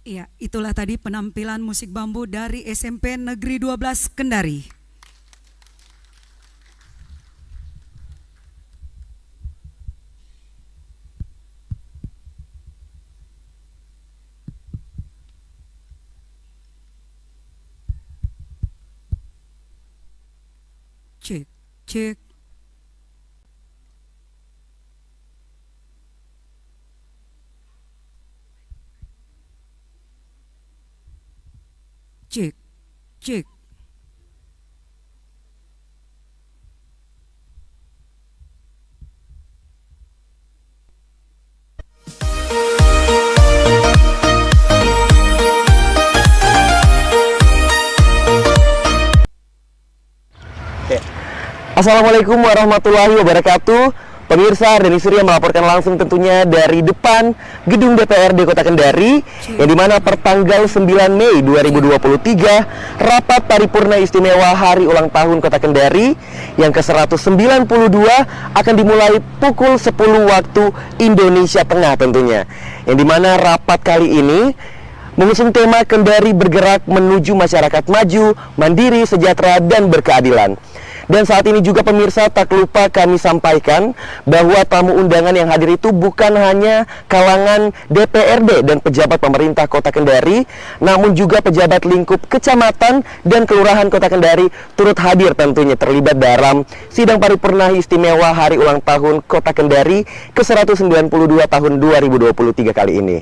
Iya, itulah tadi penampilan musik bambu dari SMP Negeri 12 Kendari. Cek, cek. Cek, cek. Assalamualaikum warahmatullahi wabarakatuh. Pemirsa, Denny Surya melaporkan langsung tentunya dari depan gedung DPRD Kota Kendari, yang dimana per tanggal 9 Mei 2023 rapat paripurna istimewa hari ulang tahun Kota Kendari yang ke-192 akan dimulai pukul 10 waktu Indonesia Tengah tentunya. Yang dimana rapat kali ini mengusung tema Kendari bergerak menuju masyarakat maju, mandiri, sejahtera, dan berkeadilan. Dan saat ini juga pemirsa, tak lupa kami sampaikan bahwa tamu undangan yang hadir itu bukan hanya kalangan DPRD dan pejabat pemerintah Kota Kendari, namun juga pejabat lingkup kecamatan dan kelurahan Kota Kendari turut hadir tentunya terlibat dalam sidang paripurna istimewa hari ulang tahun Kota Kendari ke-192 tahun 2023 kali ini.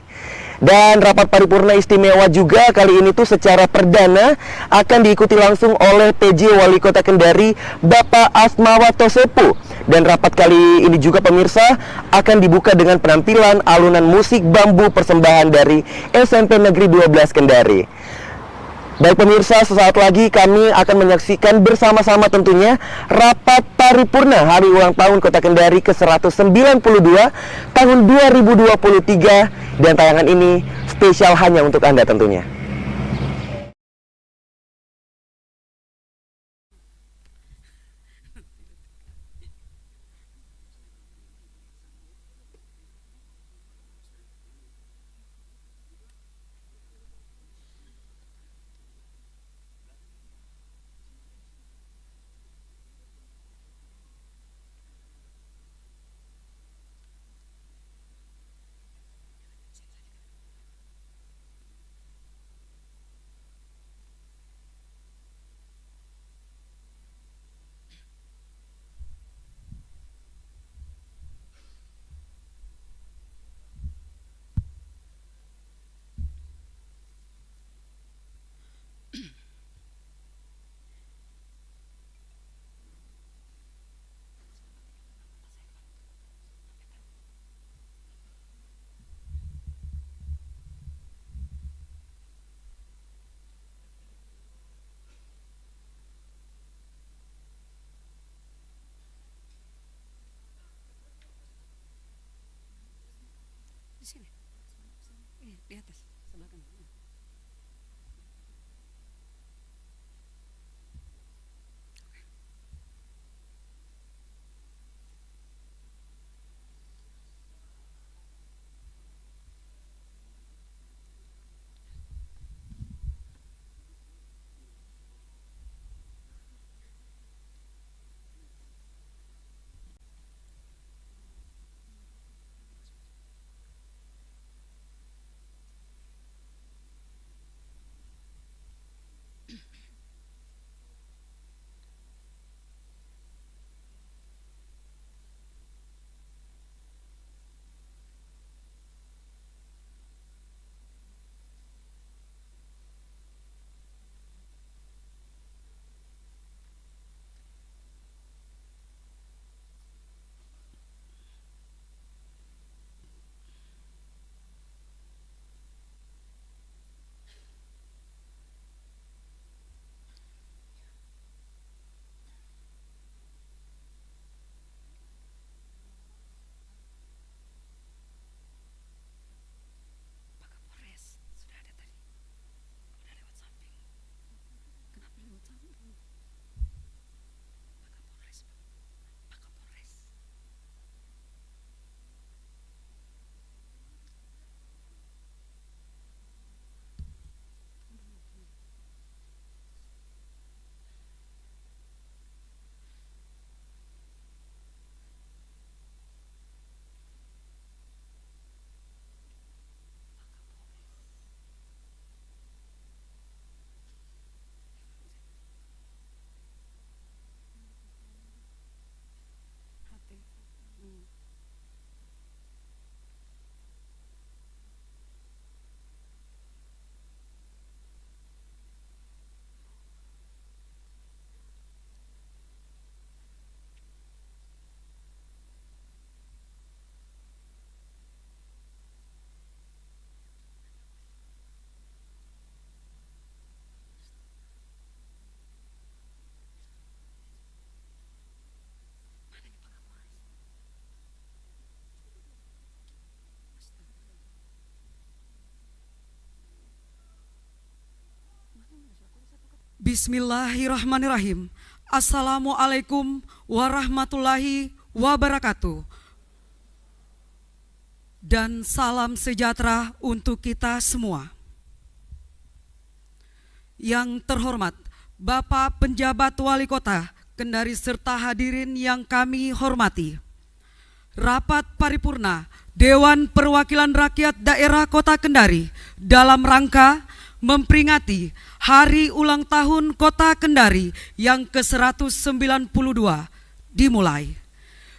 Dan rapat paripurna istimewa juga kali ini tuh secara perdana akan diikuti langsung oleh PJ Wali Kota Kendari Bapak Asmawa Tosepu. Dan rapat kali ini juga pemirsa akan dibuka dengan penampilan alunan musik bambu persembahan dari SMP Negeri 12 Kendari. Baik pemirsa, sesaat lagi kami akan menyaksikan bersama-sama tentunya rapat paripurna hari ulang tahun Kota Kendari ke-192 tahun 2023, dan tayangan ini spesial hanya untuk Anda tentunya. Di sini. Di atas, sebelah kanan. Bismillahirrahmanirrahim. Assalamualaikum warahmatullahi wabarakatuh. Dan salam sejahtera untuk kita semua. Yang terhormat Bapak Penjabat Wali Kota Kendari serta hadirin yang kami hormati. Rapat paripurna Dewan Perwakilan Rakyat Daerah Kota Kendari dalam rangka memperingati Hari Ulang Tahun Kota Kendari yang ke-192 dimulai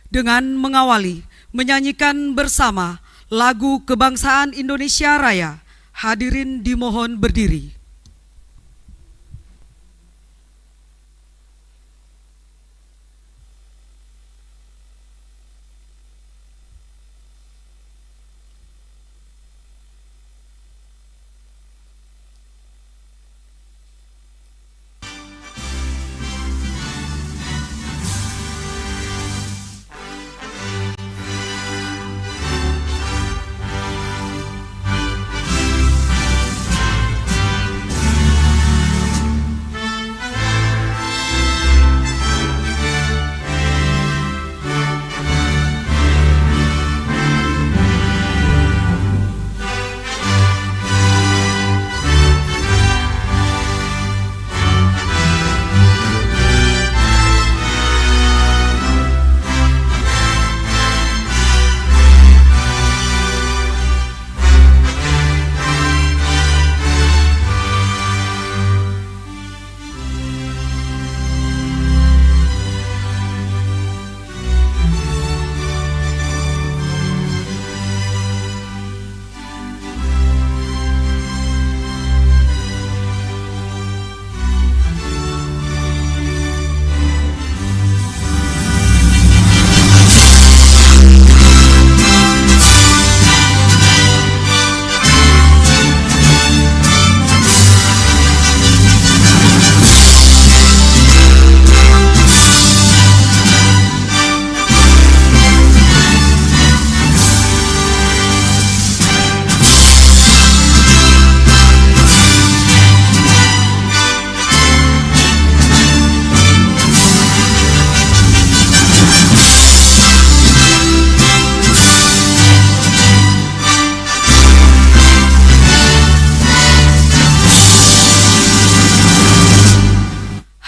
dengan mengawali menyanyikan bersama lagu Kebangsaan Indonesia Raya. Hadirin dimohon berdiri.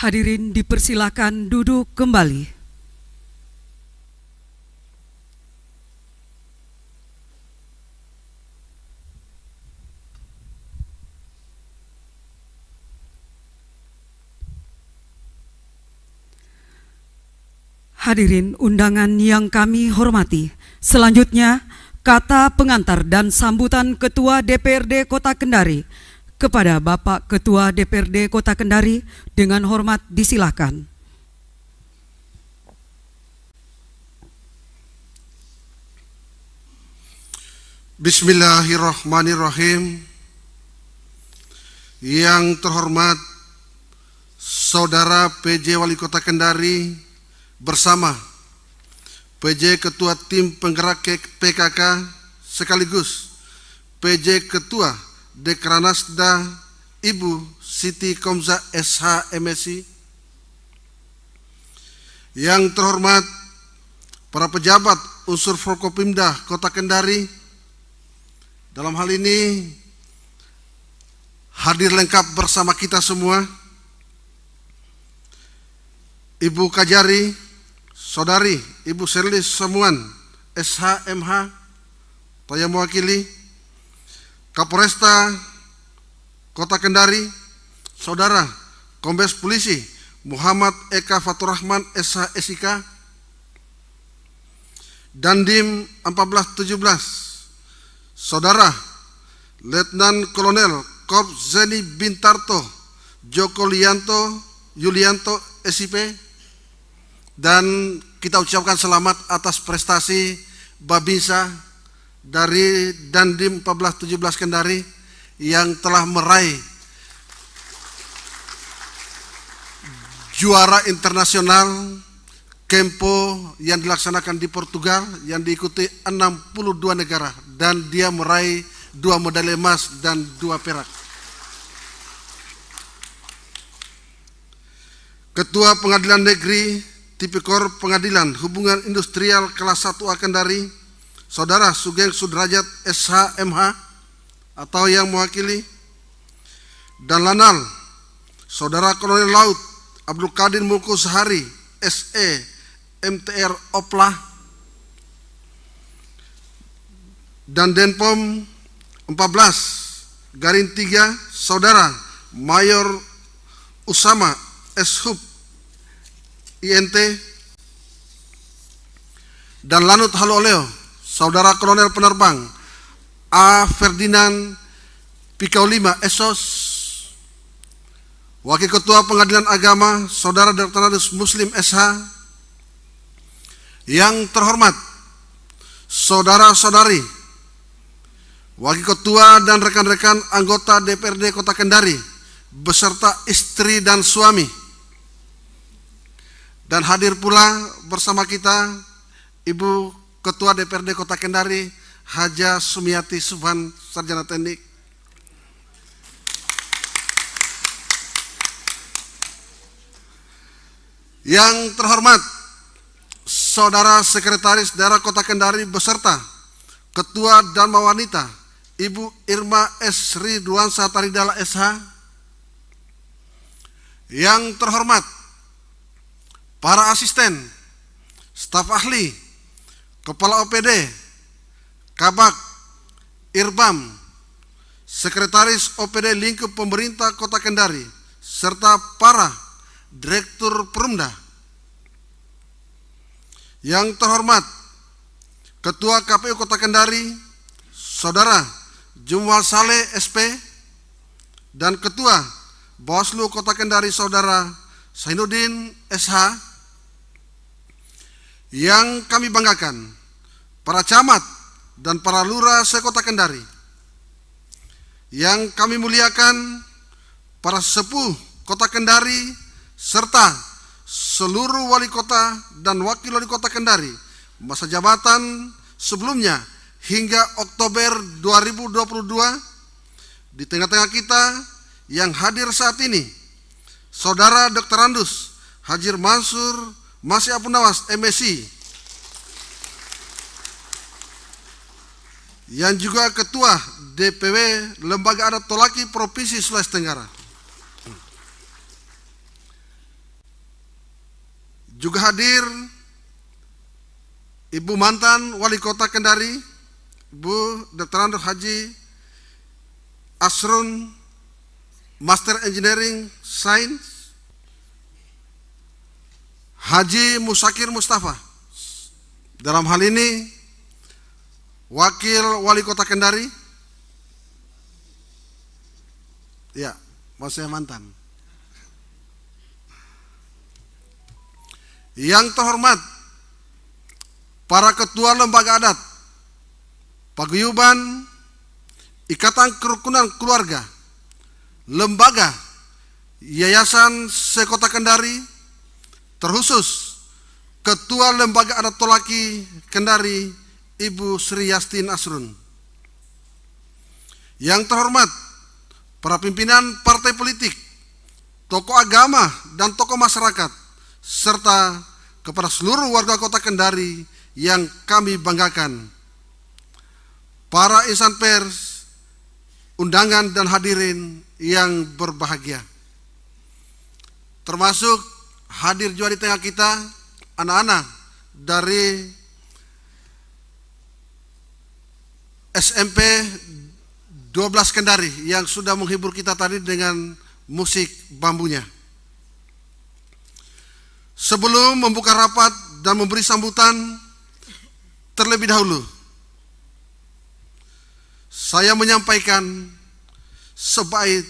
Hadirin dipersilakan duduk kembali. Hadirin undangan yang kami hormati, selanjutnya kata pengantar dan sambutan Ketua DPRD Kota Kendari kepada Bapak Ketua DPRD Kota Kendari dengan hormat disilakan. Bismillahirrahmanirrahim. Yang terhormat Saudara PJ Wali Kota Kendari bersama PJ Ketua Tim Penggerak PKK sekaligus PJ Ketua Dekranasda Ibu Siti Komza SH MSI. Yang terhormat para pejabat unsur Forkopimda Kota Kendari, dalam hal ini hadir lengkap bersama kita semua, Ibu Kajari, Saudari Ibu Serlis Samuan SH.MH, saya mewakili Kapolresta Kota Kendari, Saudara Kombes Polisi Muhammad Eka Faturrahman SH.SIK, Dandim 1417, Saudara Letnan Kolonel Korps Zeni Bintarto Joko Yulianto SIP, dan kita ucapkan selamat atas prestasi Babinsa dari Dandim 1417 Kendari yang telah meraih juara internasional Kempo yang dilaksanakan di Portugal yang diikuti 62 negara, dan dia meraih 2 medali emas dan 2 perak. Ketua Pengadilan Negeri Tipikor Pengadilan Hubungan Industrial kelas 1A Kendari, Saudara Sugeng Sudrajat SH.MH atau yang mewakili, dan Lanal, Saudara Kolonel Laut Abdul Qadir Mulku Sehari SE MTR Oplah, dan Denpom 14 Garing 3 Saudara Mayor Usama Shub INT, dan Lanut Haloleo Saudara Kolonel Penerbang A. Ferdinand Pikau 5 Esos, Wakil Ketua Pengadilan Agama Saudara Dr. Muslim SH, yang terhormat saudara-saudari, Wakil Ketua dan rekan-rekan anggota DPRD Kota Kendari beserta istri dan suami, dan hadir pula bersama kita Ibu Ketua DPRD Kota Kendari Haja Sumiati Subhan, Sarjana Teknik. Yang terhormat Saudara Sekretaris Daerah Kota Kendari beserta Ketua Dharma Wanita Ibu Irma S. Ridwansa Taridala SH. Yang terhormat para asisten, staf ahli, Kepala OPD, Kabak, Irbam, Sekretaris OPD Lingkup Pemerintah Kota Kendari, serta para Direktur Perumda. Yang terhormat Ketua KPU Kota Kendari, Saudara Jumwal Saleh SP, dan Ketua Bawaslu Kota Kendari Saudara Sainuddin SH. Yang kami banggakan para camat dan para lurah se-Kota Kendari. Yang kami muliakan para sepuh Kota Kendari serta seluruh wali kota dan wakil wali kota Kendari masa jabatan sebelumnya hingga Oktober 2022. Di tengah-tengah kita yang hadir saat ini, Saudara Dr. Andus Hajir Mansur Masih Apunawas MSI, yang juga Ketua DPW Lembaga Adat Tolaki Provinsi Sulawesi Tenggara. Juga hadir Ibu mantan Wali Kota Kendari, Ibu Dr. Andus Haji Asrun, Master Engineering Science, Haji Musakir Mustafa, dalam hal ini Wakil Wali Kota Kendari, ya, maksudnya mantan. Yang terhormat para Ketua Lembaga Adat, Paguyuban, Ikatan Kerukunan Keluarga, Lembaga, Yayasan se-Kota Kendari, terkhusus Ketua Lembaga Adat Tolaki Kendari Ibu Sri Yastin Asrun. Yang terhormat para pimpinan partai politik, tokoh agama dan tokoh masyarakat, serta kepada seluruh warga Kota Kendari yang kami banggakan, para insan pers, undangan dan hadirin yang berbahagia, termasuk hadir juga di tengah kita anak-anak dari SMP 12 Kendari yang sudah menghibur kita tadi dengan musik bambunya. Sebelum membuka rapat dan memberi sambutan, terlebih dahulu saya menyampaikan sebaik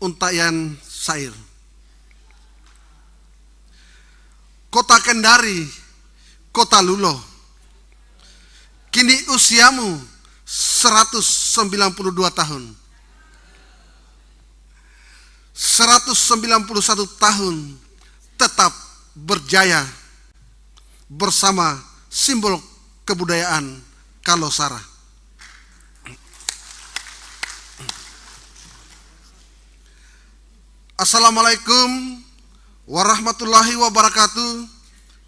untaian syair. Kota Kendari, kota lulo, kini usiamu 192 tahun. 191 tahun tetap berjaya bersama simbol kebudayaan Kalosara. Assalamualaikum warahmatullahi wabarakatuh,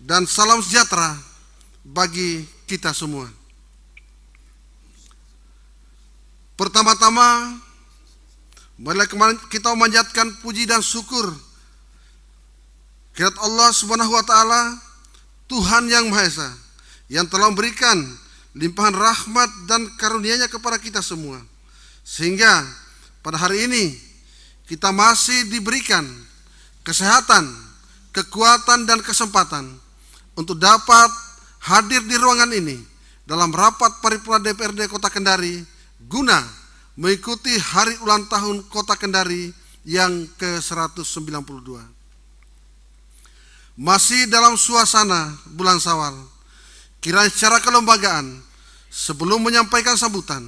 dan salam sejahtera bagi kita semua. Pertama-tama, marilah kita memanjatkan puji dan syukur kehadirat Allah Subhanahu wa taala, Tuhan yang Maha Esa, yang telah memberikan limpahan rahmat dan karunia-Nya kepada kita semua, sehingga pada hari ini kita masih diberikan kesehatan, kekuatan, dan kesempatan untuk dapat hadir di ruangan ini dalam rapat paripurna DPRD Kota Kendari guna mengikuti hari ulang tahun Kota Kendari yang ke-192. Masih dalam suasana bulan Syawal, kiranya secara kelembagaan, sebelum menyampaikan sambutan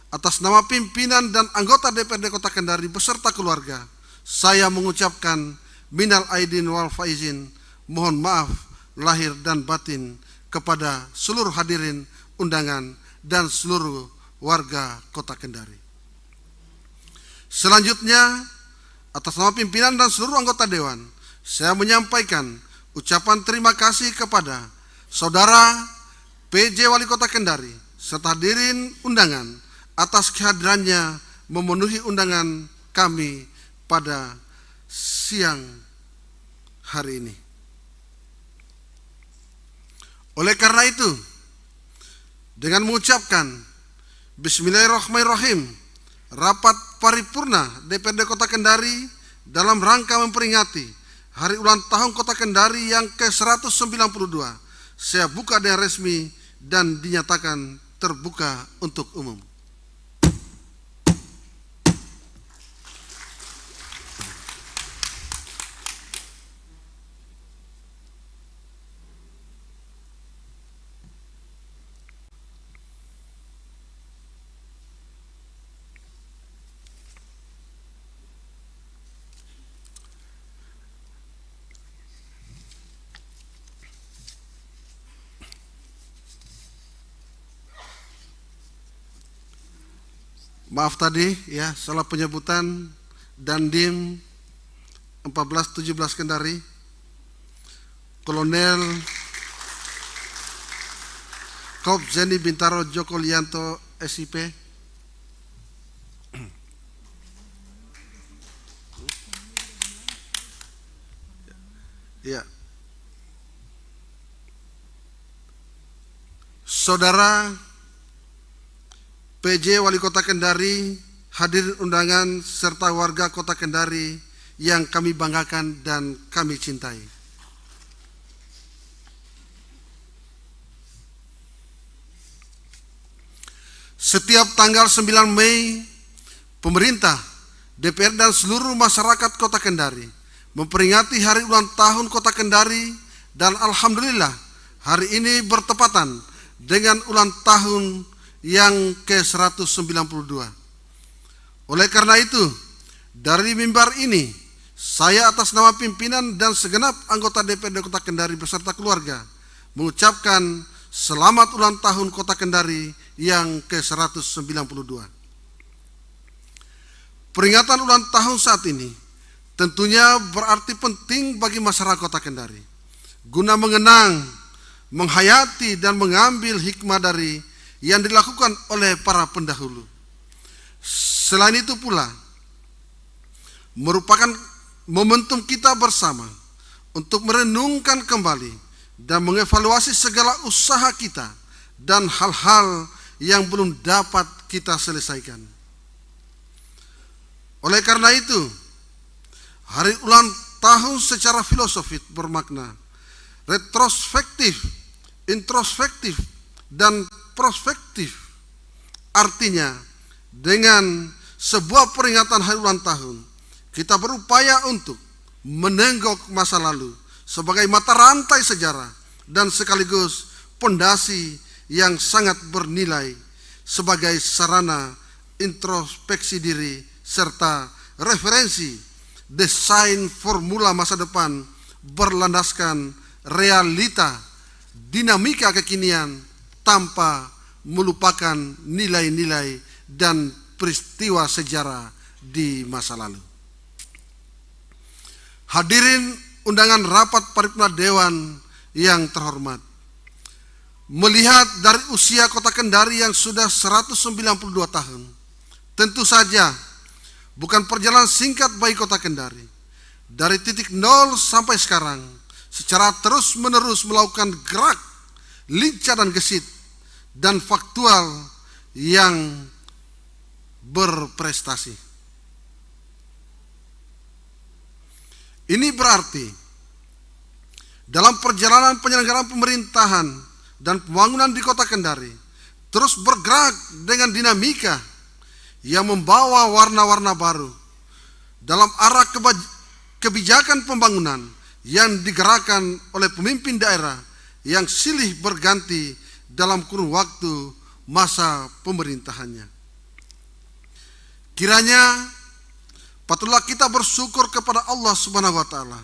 atas nama pimpinan dan anggota DPRD Kota Kendari beserta keluarga, saya mengucapkan minal aidin wal faizin, mohon maaf lahir dan batin kepada seluruh hadirin undangan dan seluruh warga Kota Kendari. Selanjutnya, atas nama pimpinan dan seluruh anggota dewan, saya menyampaikan ucapan terima kasih kepada Saudara PJ Wali Kota Kendari serta hadirin undangan atas kehadirannya memenuhi undangan kami pada siang hari ini. Oleh karena itu, dengan mengucapkan Bismillahirrahmanirrahim, rapat paripurna DPRD Kota Kendari dalam rangka memperingati hari ulang tahun Kota Kendari yang ke-192, saya buka dengan resmi dan dinyatakan terbuka untuk umum. Maaf tadi ya, salah penyebutan Dandim 1417 Kendari, Kolonel Kop Zeni Bintaro Joko Lianto SIP. Ya. Saudara PJ Wali Kota Kendari, hadirin undangan serta warga Kota Kendari yang kami banggakan dan kami cintai. Setiap tanggal 9 Mei, pemerintah, DPR dan seluruh masyarakat Kota Kendari memperingati hari ulang tahun Kota Kendari, dan alhamdulillah hari ini bertepatan dengan ulang tahun yang ke-192. Oleh karena itu, dari mimbar ini, saya atas nama pimpinan dan segenap anggota DPRD Kota Kendari beserta keluarga mengucapkan selamat ulang tahun Kota Kendari yang ke-192. Peringatan ulang tahun saat ini tentunya berarti penting bagi masyarakat Kota Kendari, guna mengenang, menghayati, dan mengambil hikmah dari yang dilakukan oleh para pendahulu. Selain itu pula, merupakan momentum kita bersama untuk merenungkan kembali dan mengevaluasi segala usaha kita dan hal-hal yang belum dapat kita selesaikan. Oleh karena itu, hari ulang tahun secara filosofis bermakna retrospektif, introspektif, dan prospektif. Artinya, dengan sebuah peringatan hari ulang tahun, kita berupaya untuk menenggok masa lalu sebagai mata rantai sejarah dan sekaligus pondasi yang sangat bernilai sebagai sarana introspeksi diri serta referensi desain formula masa depan berlandaskan realita dinamika kekinian tanpa melupakan nilai-nilai dan peristiwa sejarah di masa lalu. Hadirin undangan rapat paripurna Dewan yang terhormat. Melihat dari usia Kota Kendari yang sudah 192 tahun, tentu saja bukan perjalanan singkat bagi Kota Kendari. Dari titik nol sampai sekarang, secara terus-menerus melakukan gerak, lincah dan gesit, dan faktual yang berprestasi. Ini berarti dalam perjalanan penyelenggaraan pemerintahan dan pembangunan di Kota Kendari terus bergerak dengan dinamika yang membawa warna-warna baru dalam arah kebijakan pembangunan yang digerakkan oleh pemimpin daerah yang silih berganti dalam kurun waktu masa pemerintahannya. Kiranya patutlah kita bersyukur kepada Allah Subhanahu wa taala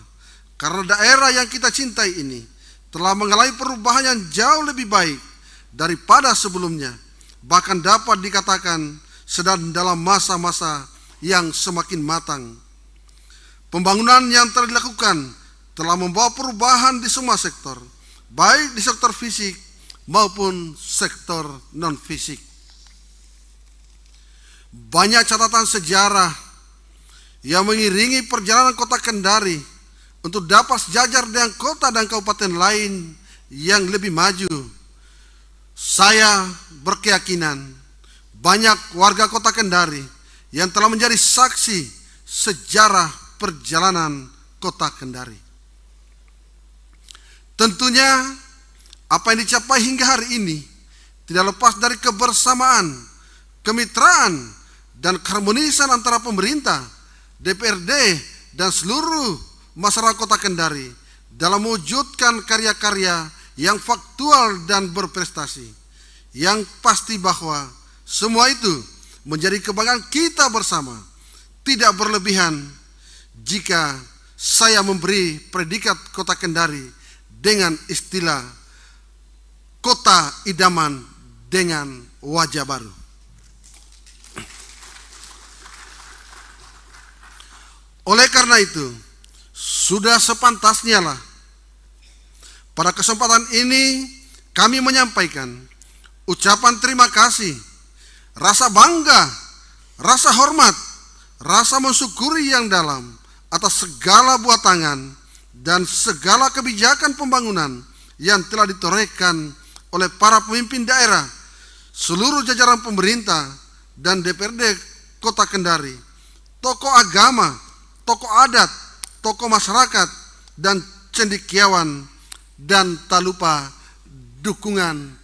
karena daerah yang kita cintai ini telah mengalami perubahan yang jauh lebih baik daripada sebelumnya, bahkan dapat dikatakan sedang dalam masa-masa yang semakin matang. Pembangunan yang telah dilakukan telah membawa perubahan di semua sektor, baik di sektor fisik maupun sektor non-fisik. Banyak catatan sejarah yang mengiringi perjalanan Kota Kendari untuk dapat sejajar dengan kota dan kabupaten lain yang lebih maju. Saya berkeyakinan banyak warga Kota Kendari yang telah menjadi saksi sejarah perjalanan Kota Kendari. Tentunya apa yang dicapai hingga hari ini tidak lepas dari kebersamaan, kemitraan, dan keharmonisan antara pemerintah, DPRD, dan seluruh masyarakat Kota Kendari dalam mewujudkan karya-karya yang faktual dan berprestasi. Yang pasti bahwa semua itu menjadi kebanggaan kita bersama. Tidak berlebihan jika saya memberi predikat Kota Kendari dengan istilah kota idaman dengan wajah baru. Oleh karena itu, sudah sepantasnya lah pada kesempatan ini kami menyampaikan ucapan terima kasih, rasa bangga, rasa hormat, rasa mensyukuri yang dalam atas segala buah tangan dan segala kebijakan pembangunan yang telah ditorehkan oleh para pemimpin daerah, seluruh jajaran pemerintah dan DPRD Kota Kendari, tokoh agama, tokoh adat, tokoh masyarakat, dan cendekiawan, dan tak lupa dukungan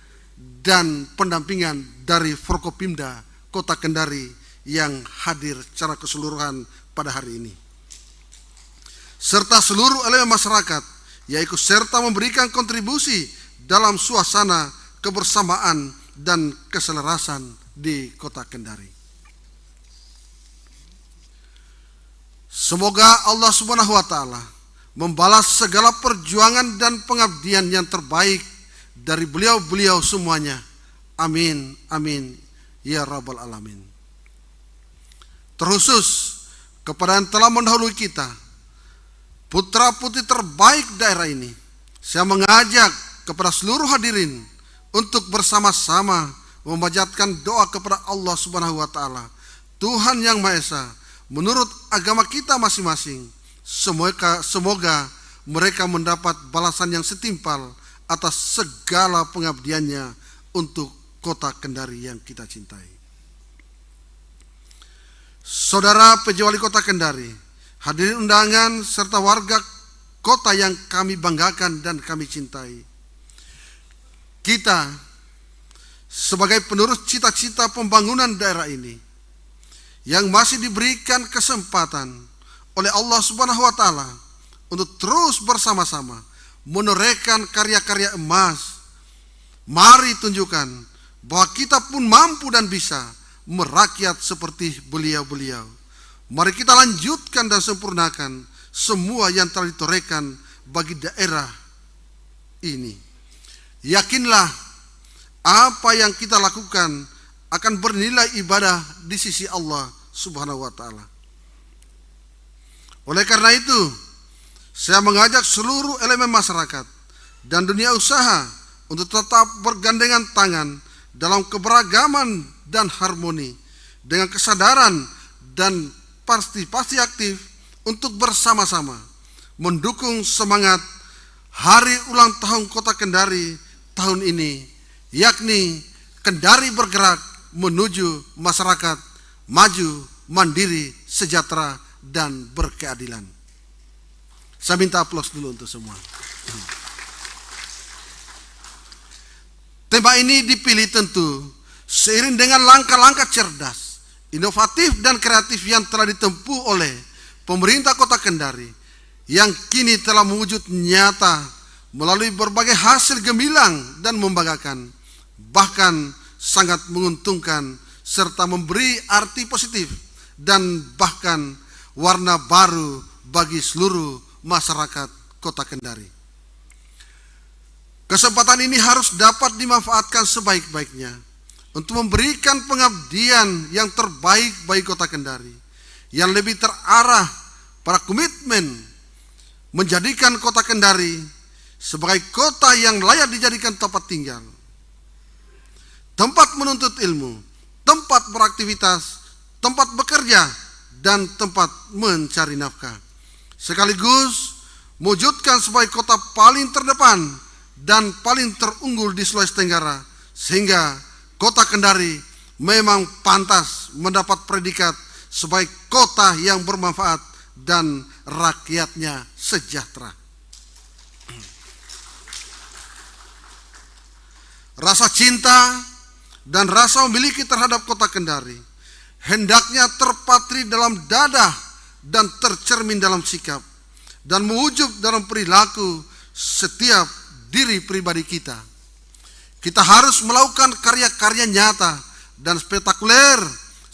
dan pendampingan dari Forkopimda Kota Kendari yang hadir secara keseluruhan pada hari ini. Serta seluruh elemen masyarakat yang ikut serta memberikan kontribusi dalam suasana kebersamaan dan keselarasan di Kota Kendari. Semoga Allah Subhanahu wa taala membalas segala perjuangan dan pengabdian yang terbaik dari beliau-beliau semuanya. Amin, amin, ya rabbal alamin. Terkhusus kepada yang telah mendahului kita, putra-putri terbaik daerah ini, saya mengajak kepada seluruh hadirin untuk bersama-sama memanjatkan doa kepada Allah Subhanahu wa taala, Tuhan yang Maha Esa, menurut agama kita masing-masing. Semoga mereka mendapat balasan yang setimpal atas segala pengabdiannya untuk Kota Kendari yang kita cintai. Saudara PJ Wali Kota Kendari, hadirin undangan serta warga kota yang kami banggakan dan kami cintai. Kita sebagai penerus cita-cita pembangunan daerah ini yang masih diberikan kesempatan oleh Allah Subhanahu wa taala untuk terus bersama-sama menorehkan karya-karya emas. Mari tunjukkan bahwa kita pun mampu dan bisa merakyat seperti beliau-beliau. Mari kita lanjutkan dan sempurnakan semua yang telah ditorehkan bagi daerah ini. Yakinlah apa yang kita lakukan akan bernilai ibadah di sisi Allah Subhanahu wa taala. Oleh karena itu, Saya mengajak seluruh elemen masyarakat dan dunia usaha untuk tetap bergandengan tangan dalam keberagaman dan harmoni dengan kesadaran dan partisipasi aktif untuk bersama-sama mendukung semangat Hari Ulang Tahun Kota Kendari tahun ini, yakni Kendari bergerak menuju masyarakat maju, mandiri, sejahtera, dan berkeadilan. Saya minta aplaus dulu untuk semua. Tema ini dipilih tentu seiring dengan langkah-langkah cerdas, inovatif, dan kreatif yang telah ditempuh oleh pemerintah Kota Kendari yang kini telah mewujud nyata melalui berbagai hasil gemilang dan membanggakan, bahkan sangat menguntungkan serta memberi arti positif dan bahkan warna baru bagi seluruh masyarakat Kota Kendari. Kesempatan ini harus dapat dimanfaatkan sebaik-baiknya untuk memberikan pengabdian yang terbaik bagi Kota Kendari, yang lebih terarah pada komitmen menjadikan Kota Kendari sebagai kota yang layak dijadikan tempat tinggal, tempat menuntut ilmu, tempat beraktivitas, tempat bekerja, dan tempat mencari nafkah, sekaligus mewujudkan sebagai kota paling terdepan dan paling terunggul di Sulawesi Tenggara, sehingga Kota Kendari memang pantas mendapat predikat sebagai kota yang bermanfaat dan rakyatnya sejahtera. Rasa cinta dan rasa memiliki terhadap Kota Kendari hendaknya terpatri dalam dada dan tercermin dalam sikap dan mewujud dalam perilaku setiap diri pribadi kita. Kita harus melakukan karya-karya nyata dan spektakuler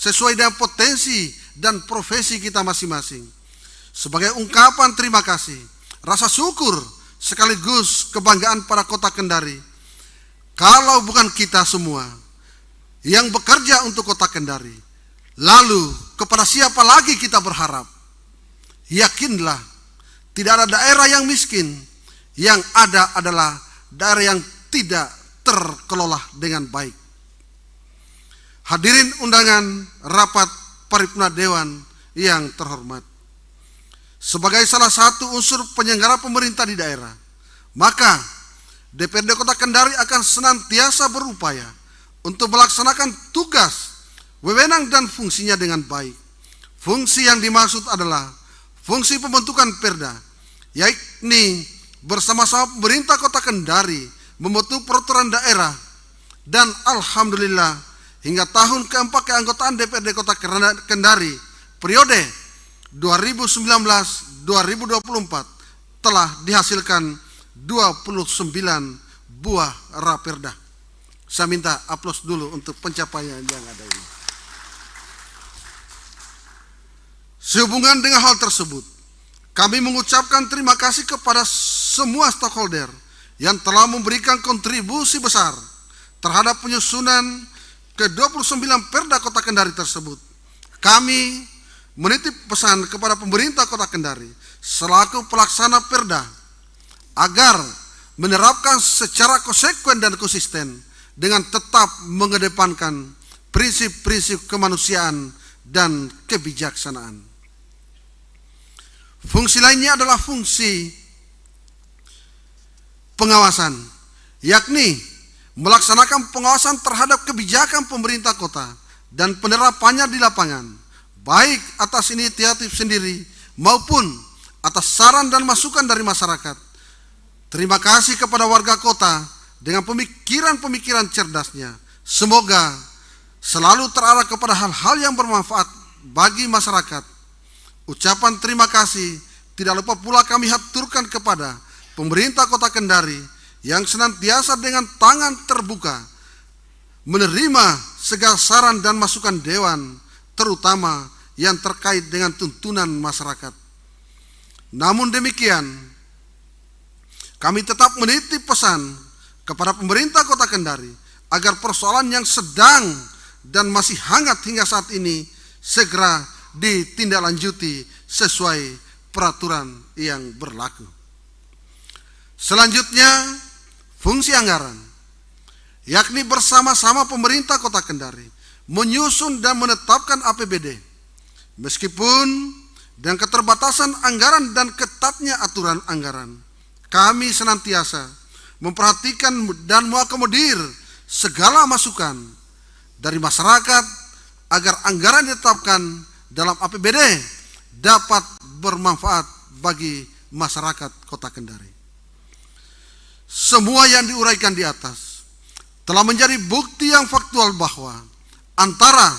sesuai dengan potensi dan profesi kita masing-masing sebagai ungkapan terima kasih, rasa syukur, sekaligus kebanggaan pada Kota Kendari. Kalau bukan kita semua yang bekerja untuk Kota Kendari, lalu kepada siapa lagi kita berharap? Yakinlah, tidak ada daerah yang miskin, yang ada adalah daerah yang tidak terkelola dengan baik. Hadirin undangan rapat paripurna Dewan yang terhormat, sebagai salah satu unsur penyelenggara pemerintah di daerah, maka DPRD Kota Kendari akan senantiasa berupaya untuk melaksanakan tugas, wewenang, dan fungsinya dengan baik. Fungsi yang dimaksud adalah fungsi pembentukan perda, yakni bersama-sama pemerintah Kota Kendari membentuk peraturan daerah, dan alhamdulillah hingga tahun keempat keanggotaan DPRD Kota Kendari periode 2019-2024 telah dihasilkan 29 buah raperda. Saya minta aplaus dulu untuk pencapaian yang ada ini. Sehubungan dengan hal tersebut, kami mengucapkan terima kasih kepada semua stakeholder yang telah memberikan kontribusi besar terhadap penyusunan ke-29 Perda Kota Kendari tersebut. Kami menitip pesan kepada pemerintah Kota Kendari selaku pelaksana Perda agar menerapkan secara konsekuen dan konsisten dengan tetap mengedepankan prinsip-prinsip kemanusiaan dan kebijaksanaan. Fungsi lainnya adalah fungsi pengawasan, yakni melaksanakan pengawasan terhadap kebijakan pemerintah kota dan penerapannya di lapangan, baik atas inisiatif sendiri maupun atas saran dan masukan dari masyarakat. Terima kasih kepada warga kota dengan pemikiran-pemikiran cerdasnya. Semoga selalu terarah kepada hal-hal yang bermanfaat bagi masyarakat. Ucapan terima kasih tidak lupa pula kami haturkan kepada pemerintah Kota Kendari yang senantiasa dengan tangan terbuka menerima segala saran dan masukan Dewan, terutama yang terkait dengan tuntunan masyarakat. Namun demikian, kami tetap menitip pesan kepada pemerintah Kota Kendari agar persoalan yang sedang dan masih hangat hingga saat ini segera ditindaklanjuti sesuai peraturan yang berlaku. Selanjutnya, fungsi anggaran, yakni bersama-sama pemerintah Kota Kendari menyusun dan menetapkan APBD. Meskipun dengan keterbatasan anggaran dan ketatnya aturan anggaran, kami senantiasa memperhatikan dan mengakomodir segala masukan dari masyarakat agar anggaran ditetapkan dalam APBD dapat bermanfaat bagi masyarakat Kota Kendari. Semua yang diuraikan di atas telah menjadi bukti yang faktual bahwa antara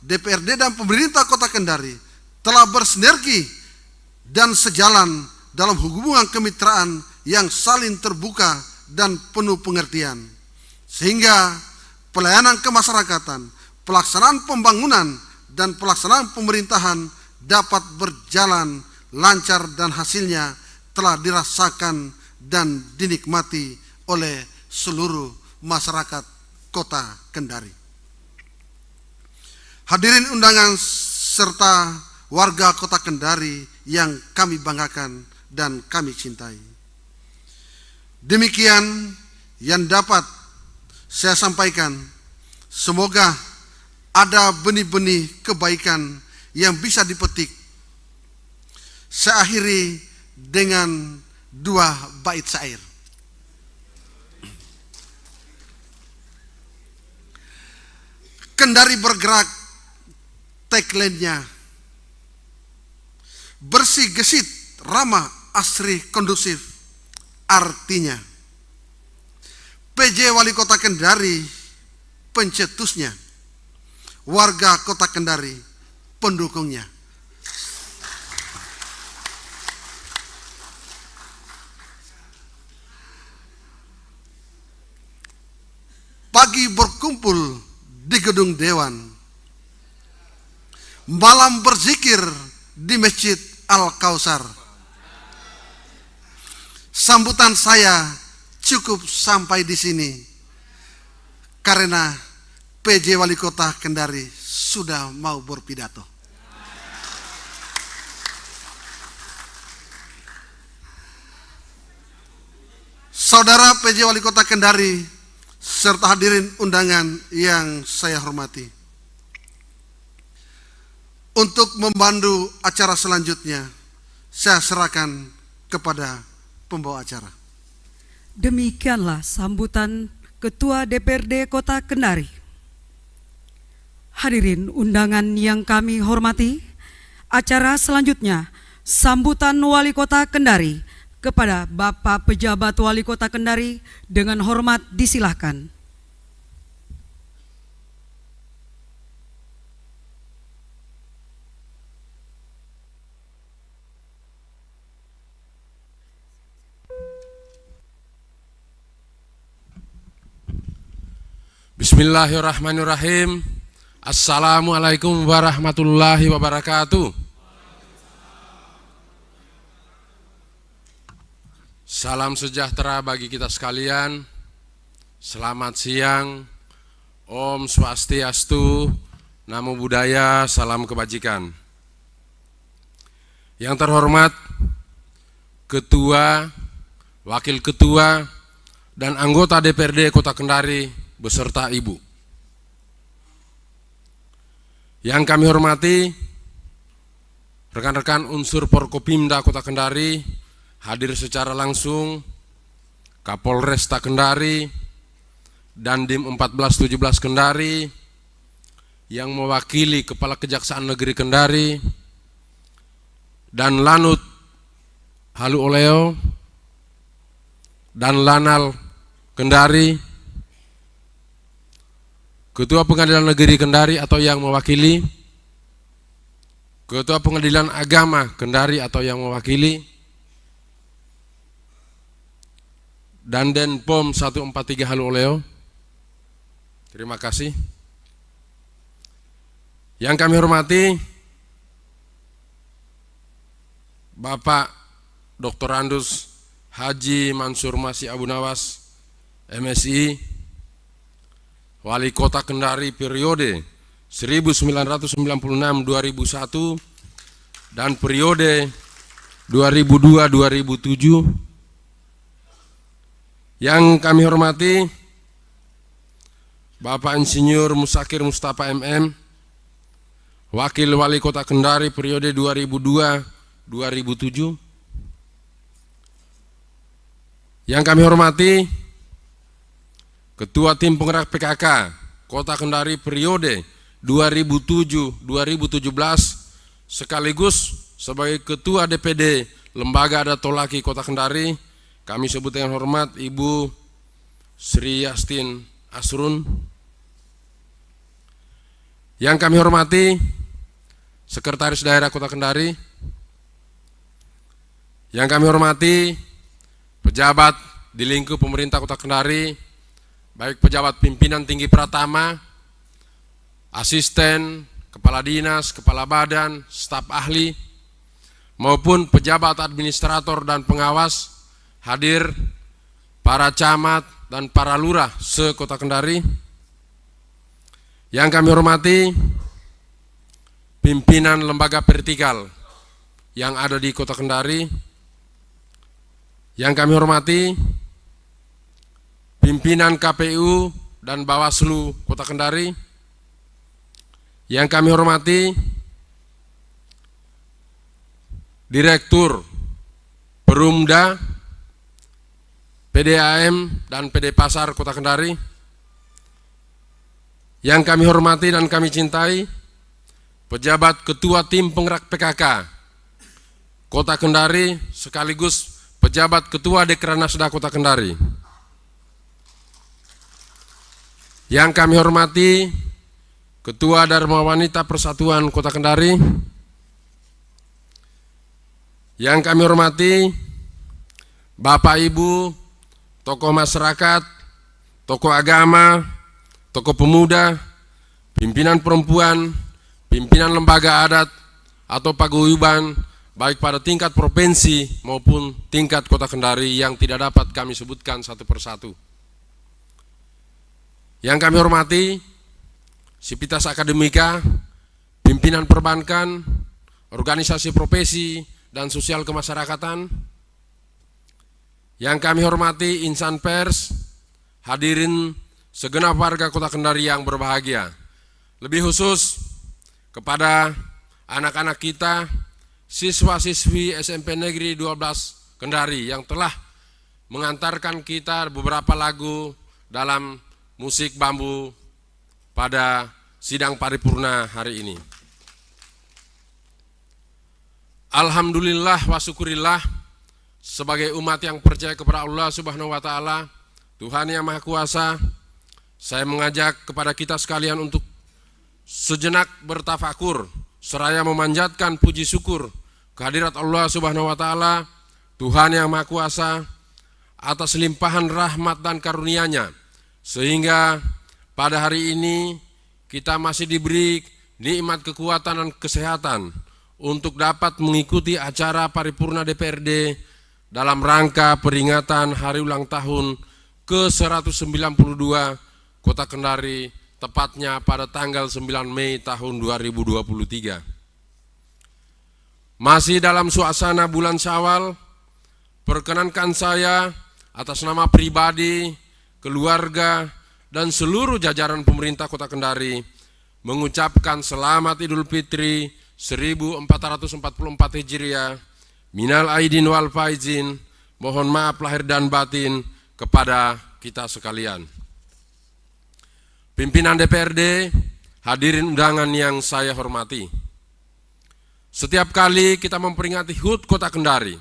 DPRD dan pemerintah Kota Kendari telah bersinergi dan sejalan dalam hubungan kemitraan yang saling terbuka dan penuh pengertian, sehingga pelayanan kemasyarakatan, pelaksanaan pembangunan, dan pelaksanaan pemerintahan dapat berjalan lancar dan hasilnya telah dirasakan dan dinikmati oleh seluruh masyarakat Kota Kendari. Hadirin undangan serta warga Kota Kendari yang kami banggakan dan kami cintai. Demikian yang dapat saya sampaikan. Semoga ada benih-benih kebaikan yang bisa dipetik. Saya akhiri dengan 2 bait syair. Kendari bergerak, tagline-nya bersih gesit, ramah, asri, kondusif. Artinya PJ Wali Kota Kendari pencetusnya, warga Kota Kendari pendukungnya. Pagi berkumpul di gedung Dewan, malam berzikir di Masjid Al-Kausar. Sambutan saya cukup sampai di sini karena PJ Wali Kota Kendari sudah mau berpidato. Saudara PJ Wali Kota Kendari serta hadirin undangan yang saya hormati, untuk memandu acara selanjutnya saya serahkan kepada pembawa acara. Demikianlah sambutan Ketua DPRD Kota Kendari. Hadirin undangan yang kami hormati, acara selanjutnya sambutan Wali Kota Kendari. Kepada Bapak Pejabat Wali Kota Kendari dengan hormat disilahkan. Bismillahirrahmanirrahim. Assalamualaikum warahmatullahi wabarakatuh. Salam sejahtera bagi kita sekalian. Selamat siang. Om Swastiastu, Namo Buddhaya, salam kebajikan. Yang terhormat Ketua, Wakil Ketua, dan anggota DPRD Kota Kendari beserta Ibu. Yang kami hormati rekan-rekan unsur Forkopimda Kota Kendari, hadir secara langsung Kapolresta Kendari, Dandim 1417 Kendari, yang mewakili Kepala Kejaksaan Negeri Kendari, dan Lanut Halu Oleo, dan Lanal Kendari, Ketua Pengadilan Negeri Kendari atau yang mewakili, Ketua Pengadilan Agama Kendari atau yang mewakili, dan Denpom 143 Halu Oleo. Terima kasih. Yang kami hormati Bapak Dr. Andus Haji Mansur Masih Abu Nawas, MSI, Wali Kota Kendari periode 1996-2001 dan periode 2002-2007. Yang kami hormati Bapak Insinyur Musakir Mustafa MM, Wakil Wali Kota Kendari periode 2002-2007. Yang kami hormati Ketua Tim Penggerak PKK Kota Kendari periode 2007-2017 sekaligus sebagai Ketua DPD Lembaga Adat Tolaki Kota Kendari, kami sebut dengan hormat Ibu Sri Yastin Asrun. Yang kami hormati Sekretaris Daerah Kota Kendari. Yang kami hormati pejabat di lingkup pemerintah Kota Kendari, baik pejabat pimpinan tinggi pratama, asisten, kepala dinas, kepala badan, staf ahli, maupun pejabat administrator dan pengawas, hadir para camat dan para lurah se-Kota Kendari. Yang kami hormati pimpinan lembaga vertikal yang ada di Kota Kendari. Yang kami hormati pimpinan KPU dan Bawaslu Kota Kendari. Yang kami hormati Direktur Perumda, PDAM dan PD Pasar Kota Kendari. Yang kami hormati dan kami cintai pejabat Ketua Tim Penggerak PKK Kota Kendari sekaligus pejabat Ketua Dekranasda Kota Kendari. Yang kami hormati Ketua Dharma Wanita Persatuan Kota Kendari. Yang kami hormati Bapak Ibu, tokoh masyarakat, tokoh agama, tokoh pemuda, pimpinan perempuan, pimpinan lembaga adat atau paguyuban, baik pada tingkat provinsi maupun tingkat Kota Kendari yang tidak dapat kami sebutkan satu persatu. Yang kami hormati Sivitas Akademika, pimpinan perbankan, organisasi profesi dan sosial kemasyarakatan. Yang kami hormati insan pers, hadirin segenap warga Kota Kendari yang berbahagia. Lebih khusus kepada anak-anak kita, siswa-siswi SMP Negeri 12 Kendari yang telah mengantarkan kita beberapa lagu dalam musik bambu pada sidang paripurna hari ini. Alhamdulillah wa syukurillah, sebagai umat yang percaya kepada Allah Subhanahu wa Ta'ala, Tuhan yang Maha Kuasa, saya mengajak kepada kita sekalian untuk sejenak bertafakur seraya memanjatkan puji syukur kehadirat Allah Subhanahu wa Ta'ala, Tuhan yang Maha Kuasa, atas limpahan rahmat dan karunia-Nya, sehingga pada hari ini kita masih diberi nikmat kekuatan dan kesehatan untuk dapat mengikuti acara paripurna DPRD dalam rangka peringatan hari ulang tahun ke-192 Kota Kendari, tepatnya pada tanggal 9 Mei tahun 2023. Masih dalam suasana bulan Syawal, perkenankan saya atas nama pribadi, keluarga, dan seluruh jajaran pemerintah Kota Kendari mengucapkan selamat Idul Fitri 1444 Hijriah, minal aidin wal faizin, mohon maaf lahir dan batin kepada kita sekalian. Pimpinan DPRD, hadirin undangan yang saya hormati. Setiap kali kita memperingati HUT Kota Kendari,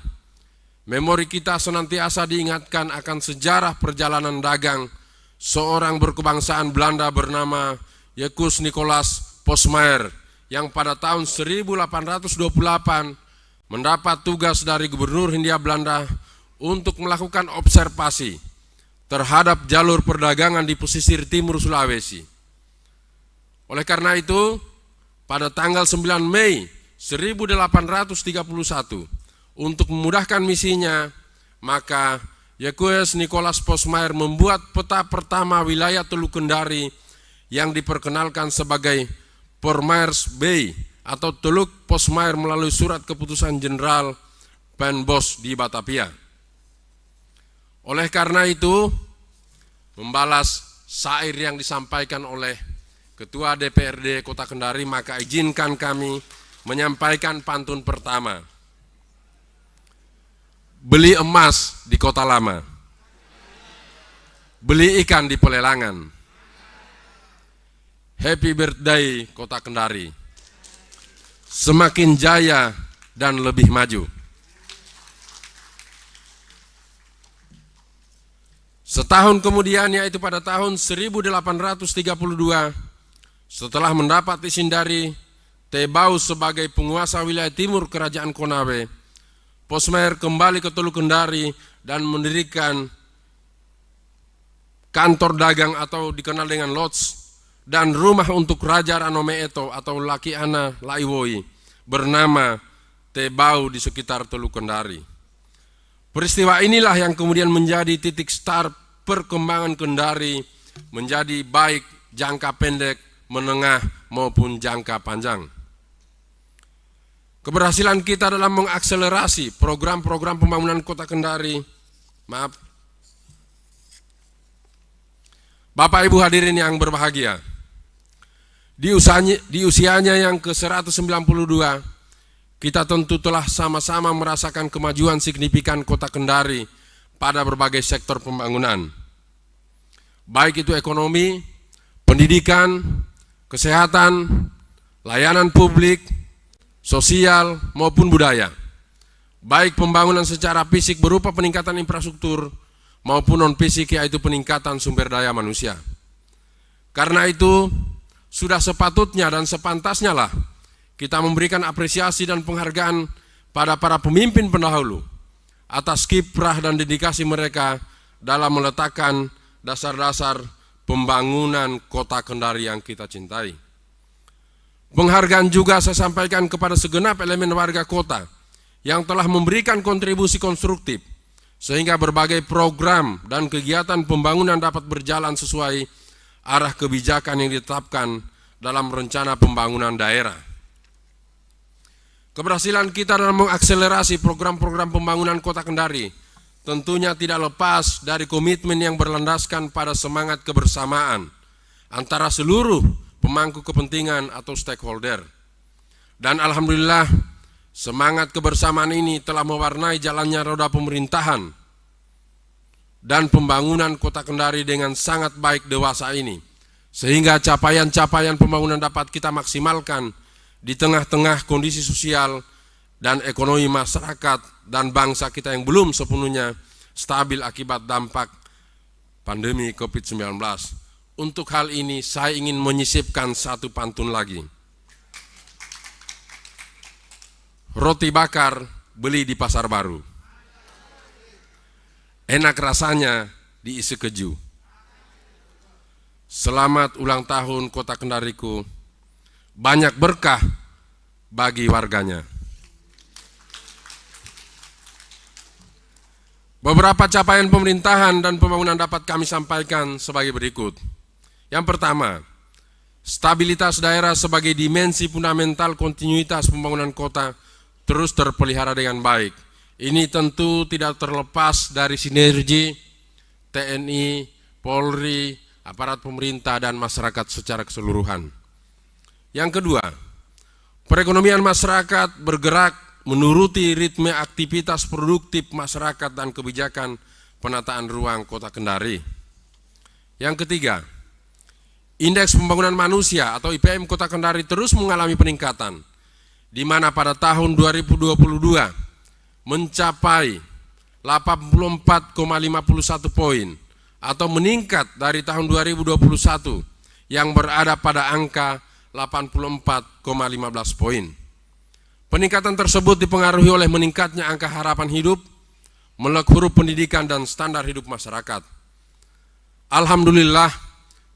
memori kita senantiasa diingatkan akan sejarah perjalanan dagang seorang berkebangsaan Belanda bernama Jacques Nicolaas Posmaier yang pada tahun 1828 mendapat tugas dari Gubernur Hindia Belanda untuk melakukan observasi terhadap jalur perdagangan di pesisir timur Sulawesi. Oleh karena itu, pada tanggal 9 Mei 1831, untuk memudahkan misinya, maka Jacques Nicolaas Posmaier membuat peta pertama wilayah Teluk Kendari yang diperkenalkan sebagai Posmaiers Bay atau Teluk Posmaier melalui surat keputusan Jenderal Penbos di Batavia. Oleh karena itu, membalas syair yang disampaikan oleh Ketua DPRD Kota Kendari, maka izinkan kami menyampaikan pantun pertama. Beli emas di Kota Lama, beli ikan di Pelelangan. Happy birthday Kota Kendari, semakin jaya dan lebih maju. Setahun kemudian, yaitu pada tahun 1832, setelah mendapat izin dari Tebau sebagai penguasa wilayah timur Kerajaan Konawe, Posmer kembali ke Teluk Kendari dan mendirikan kantor dagang atau dikenal dengan lodge dan rumah untuk Raja Ranomeeto atau Laki Ana Laiwoi bernama Tebau di sekitar Teluk Kendari. Peristiwa inilah yang kemudian menjadi titik start perkembangan Kendari menjadi baik jangka pendek, menengah maupun jangka panjang. Keberhasilan kita dalam mengakselerasi program-program pembangunan Kota Kendari, Bapak Ibu hadirin yang berbahagia, di usianya yang ke-192, kita tentu telah sama-sama merasakan kemajuan signifikan Kota Kendari pada berbagai sektor pembangunan, baik itu ekonomi, pendidikan, kesehatan, layanan publik, sosial maupun budaya, baik pembangunan secara fisik berupa peningkatan infrastruktur maupun non-fisik yaitu peningkatan sumber daya manusia. Karena itu, sudah sepatutnya dan sepantasnya lah kita memberikan apresiasi dan penghargaan pada para pemimpin pendahulu atas kiprah dan dedikasi mereka dalam meletakkan dasar-dasar pembangunan Kota Kendari yang kita cintai. Penghargaan juga saya sampaikan kepada segenap elemen warga kota yang telah memberikan kontribusi konstruktif sehingga berbagai program dan kegiatan pembangunan dapat berjalan sesuai arah kebijakan yang ditetapkan dalam rencana pembangunan daerah. Keberhasilan kita dalam mengakselerasi program-program pembangunan Kota Kendari tentunya tidak lepas dari komitmen yang berlandaskan pada semangat kebersamaan antara seluruh pemangku kepentingan atau stakeholder. Dan alhamdulillah, semangat kebersamaan ini telah mewarnai jalannya roda pemerintahan dan pembangunan Kota Kendari dengan sangat baik dewasa ini, sehingga capaian-capaian pembangunan dapat kita maksimalkan di tengah-tengah kondisi sosial dan ekonomi masyarakat dan bangsa kita yang belum sepenuhnya stabil akibat dampak pandemi COVID-19. Untuk hal ini saya ingin menyisipkan satu pantun lagi. Roti bakar beli di Pasar Baru, enak rasanya diisi keju. Selamat ulang tahun Kota Kendariku, banyak berkah bagi warganya. Beberapa capaian pemerintahan dan pembangunan dapat kami sampaikan sebagai berikut. Yang pertama, stabilitas daerah sebagai dimensi fundamental kontinuitas pembangunan kota terus terpelihara dengan baik. Ini tentu tidak terlepas dari sinergi TNI, Polri, aparat pemerintah, dan masyarakat secara keseluruhan. Yang kedua, perekonomian masyarakat bergerak menuruti ritme aktivitas produktif masyarakat dan kebijakan penataan ruang Kota Kendari. Yang ketiga, indeks pembangunan manusia atau IPM Kota Kendari terus mengalami peningkatan, di mana pada tahun 2022 mencapai 84,51 poin atau meningkat dari tahun 2021 yang berada pada angka 84,15 poin. Peningkatan tersebut dipengaruhi oleh meningkatnya angka harapan hidup, melek huruf pendidikan dan standar hidup masyarakat. Alhamdulillah,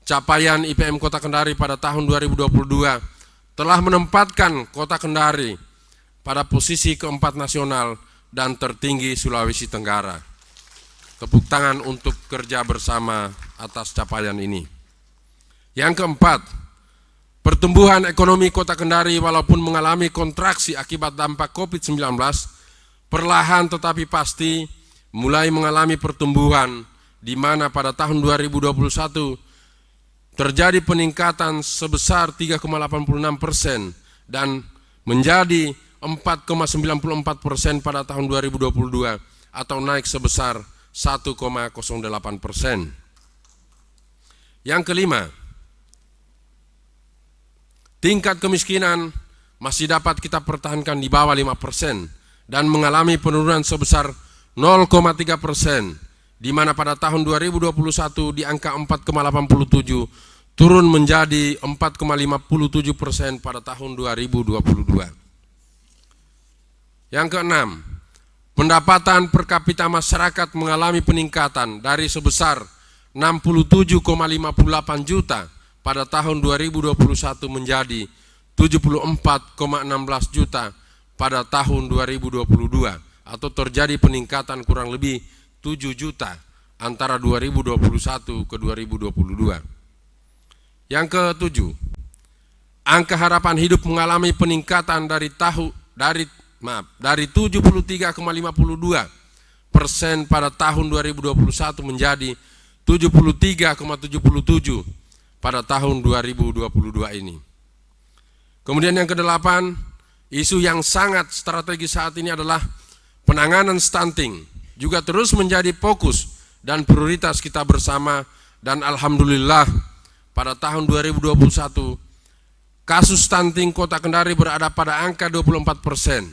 capaian IPM Kota Kendari pada tahun 2022 telah menempatkan Kota Kendari pada posisi keempat nasional dan tertinggi Sulawesi Tenggara. Tepuk tangan untuk kerja bersama atas capaian ini. Yang keempat, pertumbuhan ekonomi Kota Kendari walaupun mengalami kontraksi akibat dampak COVID-19, perlahan tetapi pasti mulai mengalami pertumbuhan, di mana pada tahun 2021 terjadi peningkatan sebesar 3,86% dan menjadi 4,94% pada tahun 2022 atau naik sebesar 1,08%. Yang kelima, tingkat kemiskinan masih dapat kita pertahankan di bawah 5% dan mengalami penurunan sebesar 0,3%, di mana pada tahun 2021 di angka 4,87 turun menjadi 4,57% pada tahun 2022. Yang keenam, pendapatan per kapita masyarakat mengalami peningkatan dari sebesar 67,58 juta pada tahun 2021 menjadi 74,16 juta pada tahun 2022 atau terjadi peningkatan kurang lebih 7 juta antara 2021 ke 2022. Yang ketujuh, angka harapan hidup mengalami peningkatan dari 73,52% pada tahun 2021 menjadi 73,77 pada tahun 2022 ini. Kemudian yang kedelapan, isu yang sangat strategis saat ini adalah penanganan stunting, juga terus menjadi fokus dan prioritas kita bersama, dan alhamdulillah pada tahun 2021 kasus stunting Kota Kendari berada pada angka 24%,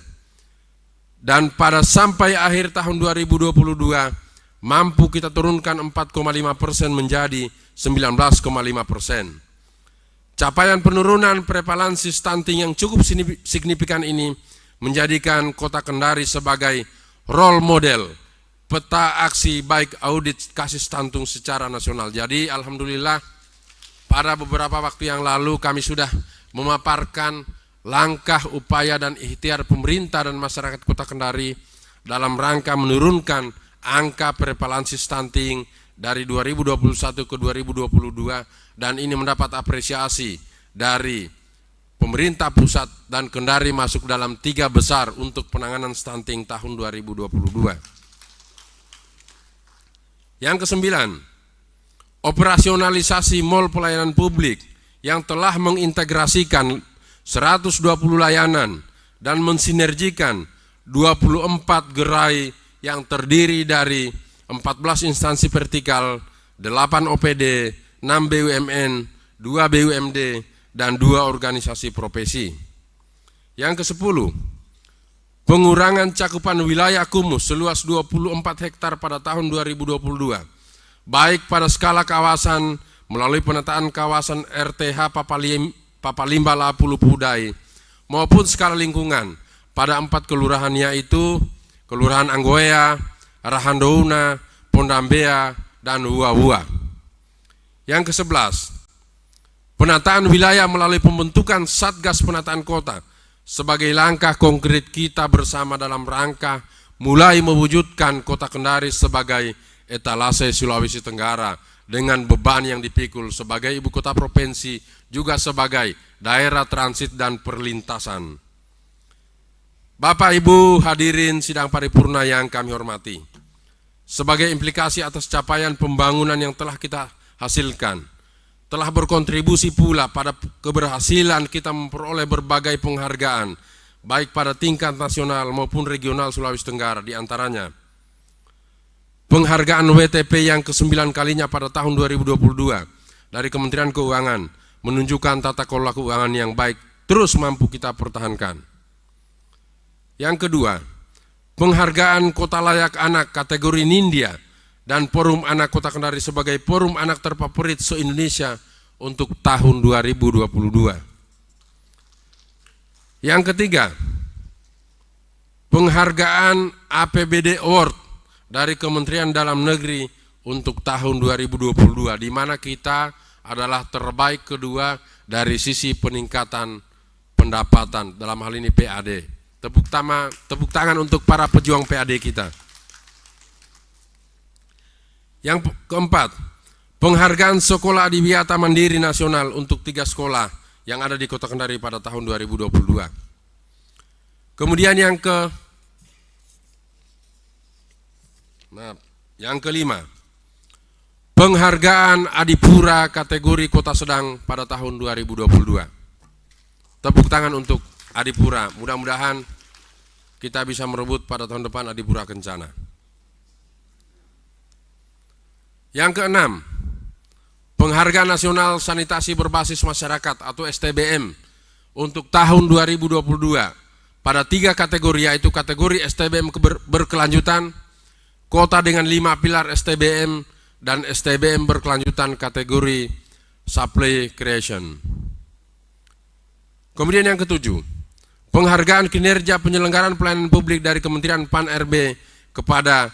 dan pada sampai akhir tahun 2022 mampu kita turunkan 4,5% menjadi 19,5%. Capaian penurunan prevalensi stunting yang cukup signifikan ini menjadikan Kota Kendari sebagai role model peta aksi baik audit kasus stunting secara nasional. Jadi alhamdulillah pada beberapa waktu yang lalu kami sudah memaparkan langkah, upaya, dan ikhtiar pemerintah dan masyarakat Kota Kendari dalam rangka menurunkan angka prevalensi stunting dari 2021 ke 2022, dan ini mendapat apresiasi dari pemerintah pusat dan Kendari masuk dalam 3 besar untuk penanganan stunting tahun 2022. Yang kesembilan, operasionalisasi mall pelayanan publik yang telah mengintegrasikan 120 layanan dan mensinergikan 24 gerai yang terdiri dari 14 instansi vertikal, 8 OPD, 6 BUMN, 2 BUMD, dan 2 organisasi profesi. Yang ke-10, pengurangan cakupan wilayah kumuh seluas 24 hektar pada tahun 2022, baik pada skala kawasan melalui penataan kawasan RTH Papalimba Lapulu Pudai maupun skala lingkungan pada 4 kelurahan, yaitu Kelurahan Anggoya, Rahandouna, Pondambea, dan Hua-Hua. Yang ke-11, penataan wilayah melalui pembentukan Satgas Penataan Kota sebagai langkah konkret kita bersama dalam rangka mulai mewujudkan Kota Kendari sebagai etalase Sulawesi Tenggara dengan beban yang dipikul sebagai ibu kota provinsi, juga sebagai daerah transit dan perlintasan. Bapak Ibu hadirin sidang paripurna yang kami hormati, sebagai implikasi atas capaian pembangunan yang telah kita hasilkan, telah berkontribusi pula pada keberhasilan kita memperoleh berbagai penghargaan, baik pada tingkat nasional maupun regional Sulawesi Tenggara, di antaranya penghargaan WTP yang ke-9 kalinya pada tahun 2022 dari Kementerian Keuangan, menunjukkan tata kelola keuangan yang baik terus mampu kita pertahankan. Yang kedua, penghargaan Kota Layak Anak kategori Nindya dan Forum Anak Kota Kendari sebagai forum anak terfavorit se-Indonesia untuk tahun 2022. Yang ketiga, penghargaan APBD Award dari Kementerian Dalam Negeri untuk tahun 2022, di mana kita adalah terbaik kedua dari sisi peningkatan pendapatan, dalam hal ini PAD. Tepuk tangan untuk para pejuang PAD kita. Yang keempat, penghargaan Sekolah Adiwiyata Mandiri Nasional untuk 3 sekolah yang ada di Kota Kendari pada tahun 2022. Kemudian yang Yang kelima, penghargaan Adipura kategori Kota Sedang pada tahun 2022. Tepuk tangan untuk Adipura. Mudah-mudahan kita bisa merebut pada tahun depan Adipura Kencana. Yang keenam, penghargaan nasional sanitasi berbasis masyarakat atau STBM untuk tahun 2022 pada 3 kategori, yaitu kategori STBM berkelanjutan, kota dengan 5 pilar STBM, dan STBM berkelanjutan kategori supply creation. Kemudian yang ketujuh, penghargaan kinerja penyelenggaraan pelayanan publik dari Kementerian Pan-RB kepada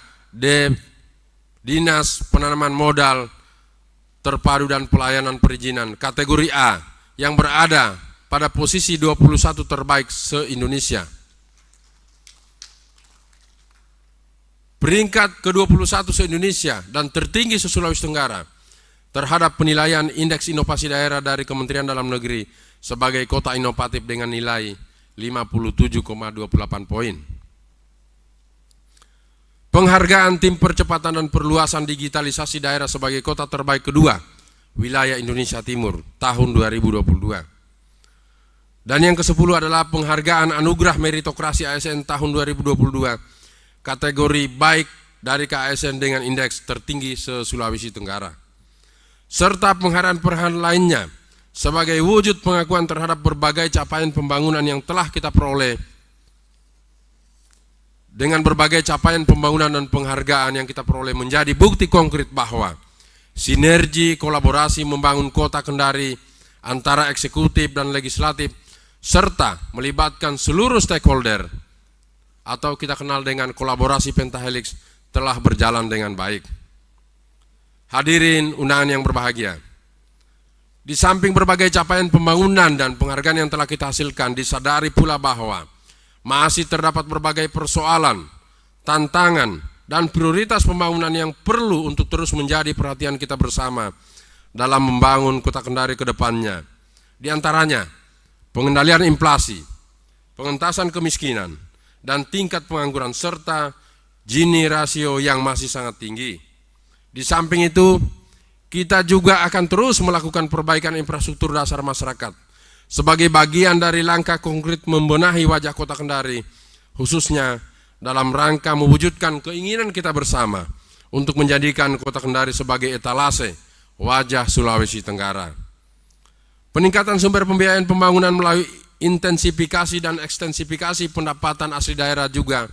Dinas Penanaman Modal Terpadu dan Pelayanan Perizinan kategori A yang berada pada posisi 21 terbaik se-Indonesia. Peringkat ke-21 se-Indonesia dan tertinggi se-Sulawesi Tenggara terhadap penilaian Indeks Inovasi Daerah dari Kementerian Dalam Negeri sebagai kota inovatif dengan nilai 57,28 poin. Penghargaan Tim Percepatan dan Perluasan Digitalisasi Daerah sebagai kota terbaik kedua wilayah Indonesia Timur tahun 2022. Dan yang ke-10 adalah penghargaan Anugerah Meritokrasi ASN tahun 2022 kategori baik dari KASN dengan indeks tertinggi se-Sulawesi Tenggara. Serta penghargaan lainnya sebagai wujud pengakuan terhadap berbagai capaian pembangunan yang telah kita peroleh. Dengan berbagai capaian pembangunan dan penghargaan yang kita peroleh menjadi bukti konkret bahwa sinergi kolaborasi membangun kota Kendari antara eksekutif dan legislatif serta melibatkan seluruh stakeholder atau kita kenal dengan kolaborasi pentahelix telah berjalan dengan baik. Hadirin undangan yang berbahagia, di samping berbagai capaian pembangunan dan penghargaan yang telah kita hasilkan, disadari pula bahwa masih terdapat berbagai persoalan, tantangan, dan prioritas pembangunan yang perlu untuk terus menjadi perhatian kita bersama dalam membangun Kota Kendari ke depannya. Di antaranya, pengendalian inflasi, pengentasan kemiskinan, dan tingkat pengangguran serta Gini rasio yang masih sangat tinggi. Di samping itu, kita juga akan terus melakukan perbaikan infrastruktur dasar masyarakat sebagai bagian dari langkah konkret membenahi wajah Kota Kendari, khususnya dalam rangka mewujudkan keinginan kita bersama untuk menjadikan Kota Kendari sebagai etalase wajah Sulawesi Tenggara. Peningkatan sumber pembiayaan pembangunan melalui intensifikasi dan ekstensifikasi pendapatan asli daerah juga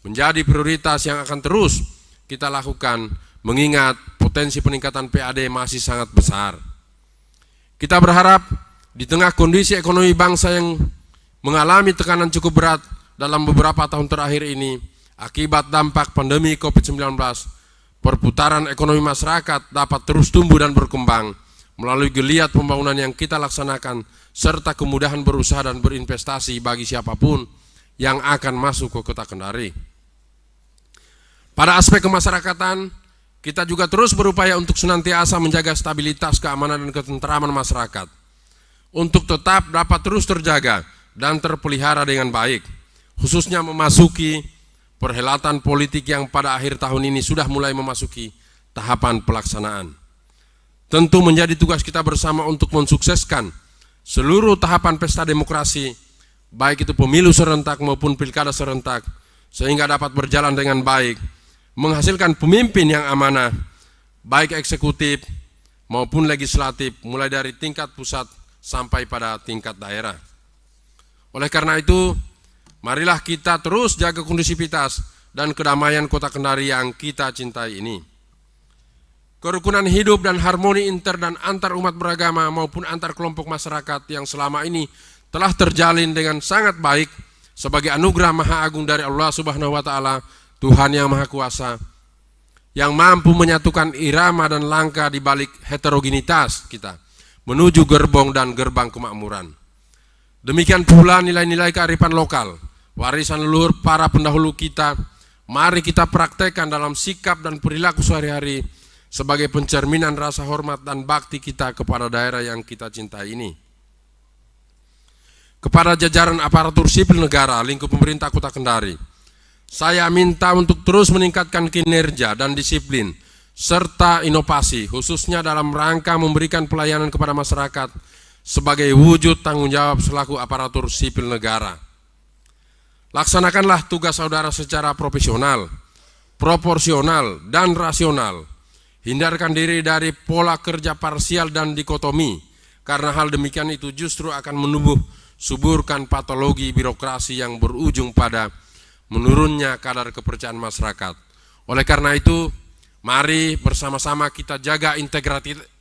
menjadi prioritas yang akan terus kita lakukan mengingat potensi peningkatan PAD masih sangat besar. Kita berharap di tengah kondisi ekonomi bangsa yang mengalami tekanan cukup berat dalam beberapa tahun terakhir ini akibat dampak pandemi COVID-19, perputaran ekonomi masyarakat dapat terus tumbuh dan berkembang melalui geliat pembangunan yang kita laksanakan serta kemudahan berusaha dan berinvestasi bagi siapapun yang akan masuk ke Kota Kendari. Pada aspek kemasyarakatan, kita juga terus berupaya untuk senantiasa menjaga stabilitas, keamanan, dan ketentraman masyarakat untuk tetap dapat terus terjaga dan terpelihara dengan baik, khususnya memasuki perhelatan politik yang pada akhir tahun ini sudah mulai memasuki tahapan pelaksanaan. Tentu menjadi tugas kita bersama untuk mensukseskan seluruh tahapan pesta demokrasi, baik itu pemilu serentak maupun pilkada serentak, sehingga dapat berjalan dengan baik, menghasilkan pemimpin yang amanah, baik eksekutif maupun legislatif, mulai dari tingkat pusat sampai pada tingkat daerah. Oleh karena itu, marilah kita terus jaga kondusivitas dan kedamaian Kota Kendari yang kita cintai ini. Kerukunan hidup dan harmoni inter dan antar umat beragama maupun antar kelompok masyarakat yang selama ini telah terjalin dengan sangat baik sebagai anugerah maha agung dari Allah Subhanahu wa Ta'ala, Tuhan yang Maha Kuasa, yang mampu menyatukan irama dan langkah di balik heterogenitas kita menuju gerbong dan gerbang kemakmuran. Demikian pula nilai-nilai kearifan lokal, warisan leluhur para pendahulu kita, mari kita praktekkan dalam sikap dan perilaku sehari-hari sebagai pencerminan rasa hormat dan bakti kita kepada daerah yang kita cintai ini. Kepada jajaran aparatur sipil negara, lingkup pemerintah Kota Kendari, Saya minta untuk terus meningkatkan kinerja dan disiplin serta inovasi, khususnya dalam rangka memberikan pelayanan kepada masyarakat sebagai wujud tanggung jawab selaku aparatur sipil negara. Laksanakanlah tugas saudara secara profesional, proporsional, dan rasional. Hindarkan diri dari pola kerja parsial dan dikotomi, karena hal demikian itu justru akan suburkan patologi birokrasi yang berujung pada menurunnya kadar kepercayaan masyarakat. Oleh karena itu, mari bersama-sama kita jaga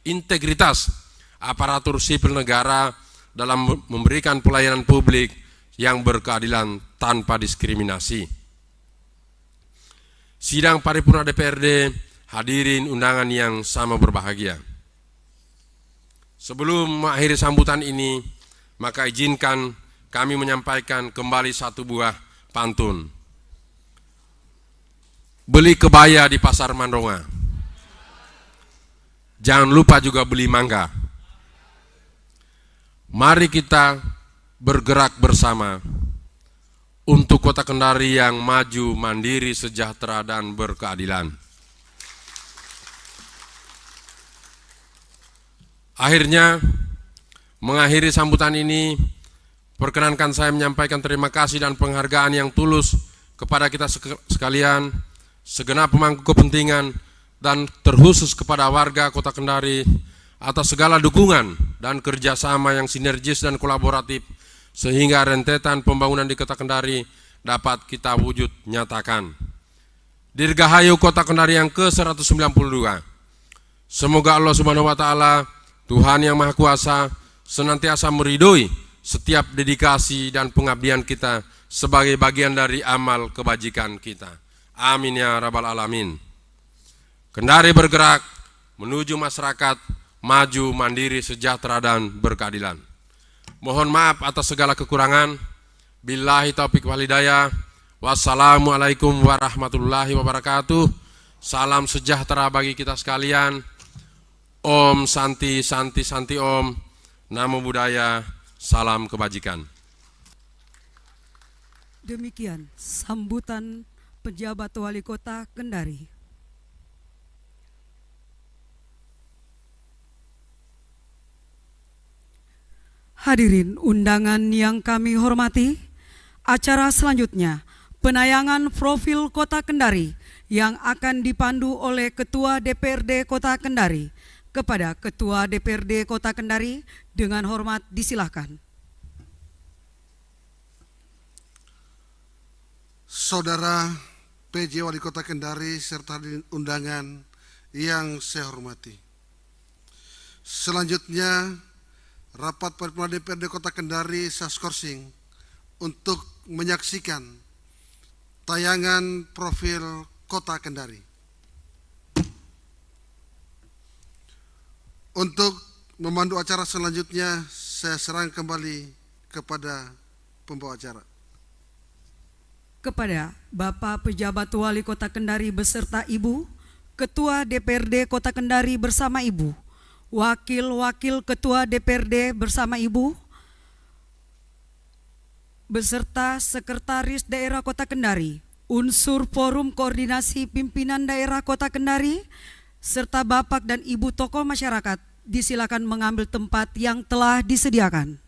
integritas aparatur sipil negara dalam memberikan pelayanan publik yang berkeadilan tanpa diskriminasi. Sidang paripurna DPRD, hadirin undangan yang sama berbahagia. Sebelum mengakhiri sambutan ini, maka izinkan kami menyampaikan kembali satu buah pantun. Beli kebaya di pasar Mandronga. Jangan lupa juga beli mangga. Mari kita bergerak bersama untuk Kota Kendari yang maju, mandiri, sejahtera, dan berkeadilan. Akhirnya, mengakhiri sambutan ini, perkenankan saya menyampaikan terima kasih dan penghargaan yang tulus kepada kita sekalian, segenap pemangku kepentingan, dan terkhusus kepada warga Kota Kendari atas segala dukungan dan kerjasama yang sinergis dan kolaboratif sehingga rentetan pembangunan di Kota Kendari dapat kita wujud nyatakan. Dirgahayu Kota Kendari yang ke-192. Semoga Allah Subhanahu wa Ta'ala, Tuhan yang Maha Kuasa, senantiasa meridhoi setiap dedikasi dan pengabdian kita sebagai bagian dari amal kebajikan kita. Amin ya rabbal alamin. Kendari bergerak menuju masyarakat maju, mandiri, sejahtera, dan berkeadilan. Mohon maaf atas segala kekurangan. Billahi taufiq wal hidayah. Wassalamualaikum warahmatullahi wabarakatuh. Salam sejahtera bagi kita sekalian. Om Santi Santi Santi Om. Namo Buddhaya. Salam kebajikan. Demikian sambutan pejabat wali kota Kendari. Hadirin undangan yang kami hormati, acara selanjutnya penayangan profil Kota Kendari yang akan dipandu oleh Ketua DPRD Kota Kendari. Kepada Ketua DPRD Kota Kendari dengan hormat disilahkan. Saudara PJ Wali Kota Kendari serta hadirin undangan yang saya hormati. Selanjutnya, rapat paripurna DPRD Kota Kendari saya skorsing untuk menyaksikan tayangan profil Kota Kendari. Untuk memandu acara selanjutnya, saya serahkan kembali kepada pembawa acara. Kepada Bapak Pejabat Wali Kota Kendari beserta Ibu, Ketua DPRD Kota Kendari bersama Ibu, Wakil-Wakil Ketua DPRD bersama Ibu, beserta Sekretaris Daerah Kota Kendari, unsur Forum Koordinasi Pimpinan Daerah Kota Kendari, serta Bapak dan Ibu tokoh masyarakat, disilakan mengambil tempat yang telah disediakan.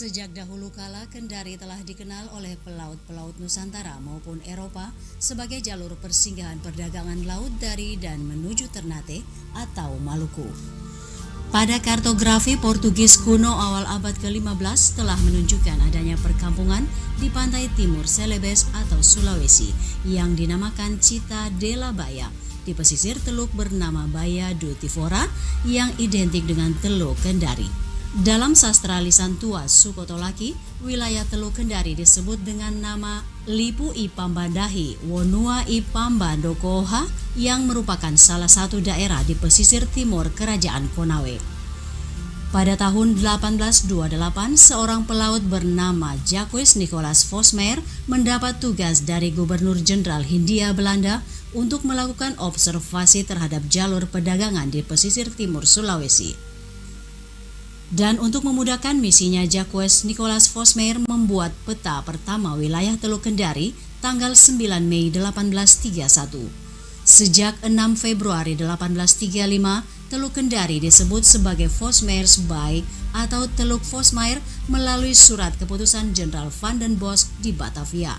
Sejak dahulu kala, Kendari telah dikenal oleh pelaut-pelaut Nusantara maupun Eropa sebagai jalur persinggahan perdagangan laut dari dan menuju Ternate atau Maluku. Pada kartografi Portugis kuno awal abad ke-15 telah menunjukkan adanya perkampungan di pantai timur Celebes atau Sulawesi yang dinamakan Cita de la Baya di pesisir teluk bernama Baya do Tivora yang identik dengan Teluk Kendari. Dalam sastra lisan tua Sukotolaki, wilayah Teluk Kendari disebut dengan nama Lipu i Pambandahi Wonua i Pambandokoha yang merupakan salah satu daerah di pesisir timur Kerajaan Konawe. Pada tahun 1828, seorang pelaut bernama Jacques Nicolaas Vosmeer mendapat tugas dari Gubernur Jenderal Hindia Belanda untuk melakukan observasi terhadap jalur perdagangan di pesisir timur Sulawesi. Dan untuk memudahkan misinya, Jacques Nicolaas Vosmeer membuat peta pertama wilayah Teluk Kendari tanggal 9 Mei 1831. Sejak 6 Februari 1835, Teluk Kendari disebut sebagai Vosmeer's Bay atau Teluk Vosmeer melalui surat keputusan Jenderal Van den Bosch di Batavia.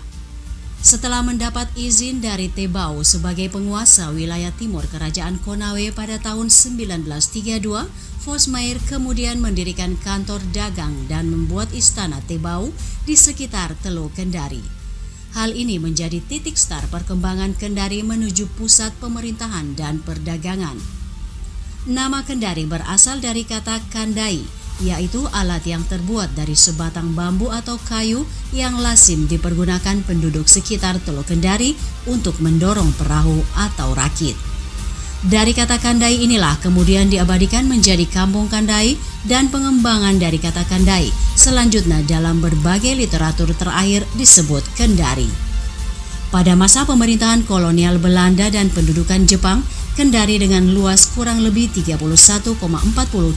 Setelah mendapat izin dari Tebau sebagai penguasa wilayah timur Kerajaan Konawe pada tahun 1932, Vosmeer kemudian mendirikan kantor dagang dan membuat istana Tebau di sekitar Teluk Kendari. Hal ini menjadi titik start perkembangan Kendari menuju pusat pemerintahan dan perdagangan. Nama Kendari berasal dari kata kandai, yaitu alat yang terbuat dari sebatang bambu atau kayu yang lazim dipergunakan penduduk sekitar Teluk Kendari untuk mendorong perahu atau rakit. Dari kata kandai inilah kemudian diabadikan menjadi kampung kandai dan pengembangan dari kata kandai selanjutnya dalam berbagai literatur terakhir disebut Kendari. Pada masa pemerintahan kolonial Belanda dan pendudukan Jepang, Kendari dengan luas kurang lebih 31,40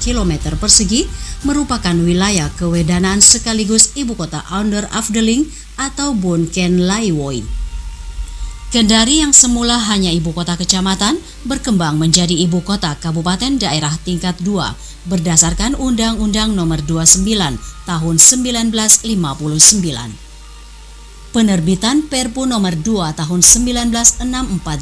km persegi merupakan wilayah kewedanaan sekaligus ibu kota Onderafdeling atau Bonken Laiwoi. Kendari yang semula hanya ibu kota kecamatan berkembang menjadi ibu kota kabupaten daerah tingkat 2 berdasarkan Undang-Undang Nomor 29 Tahun 1959. Penerbitan Perpu Nomor 2 Tahun 1964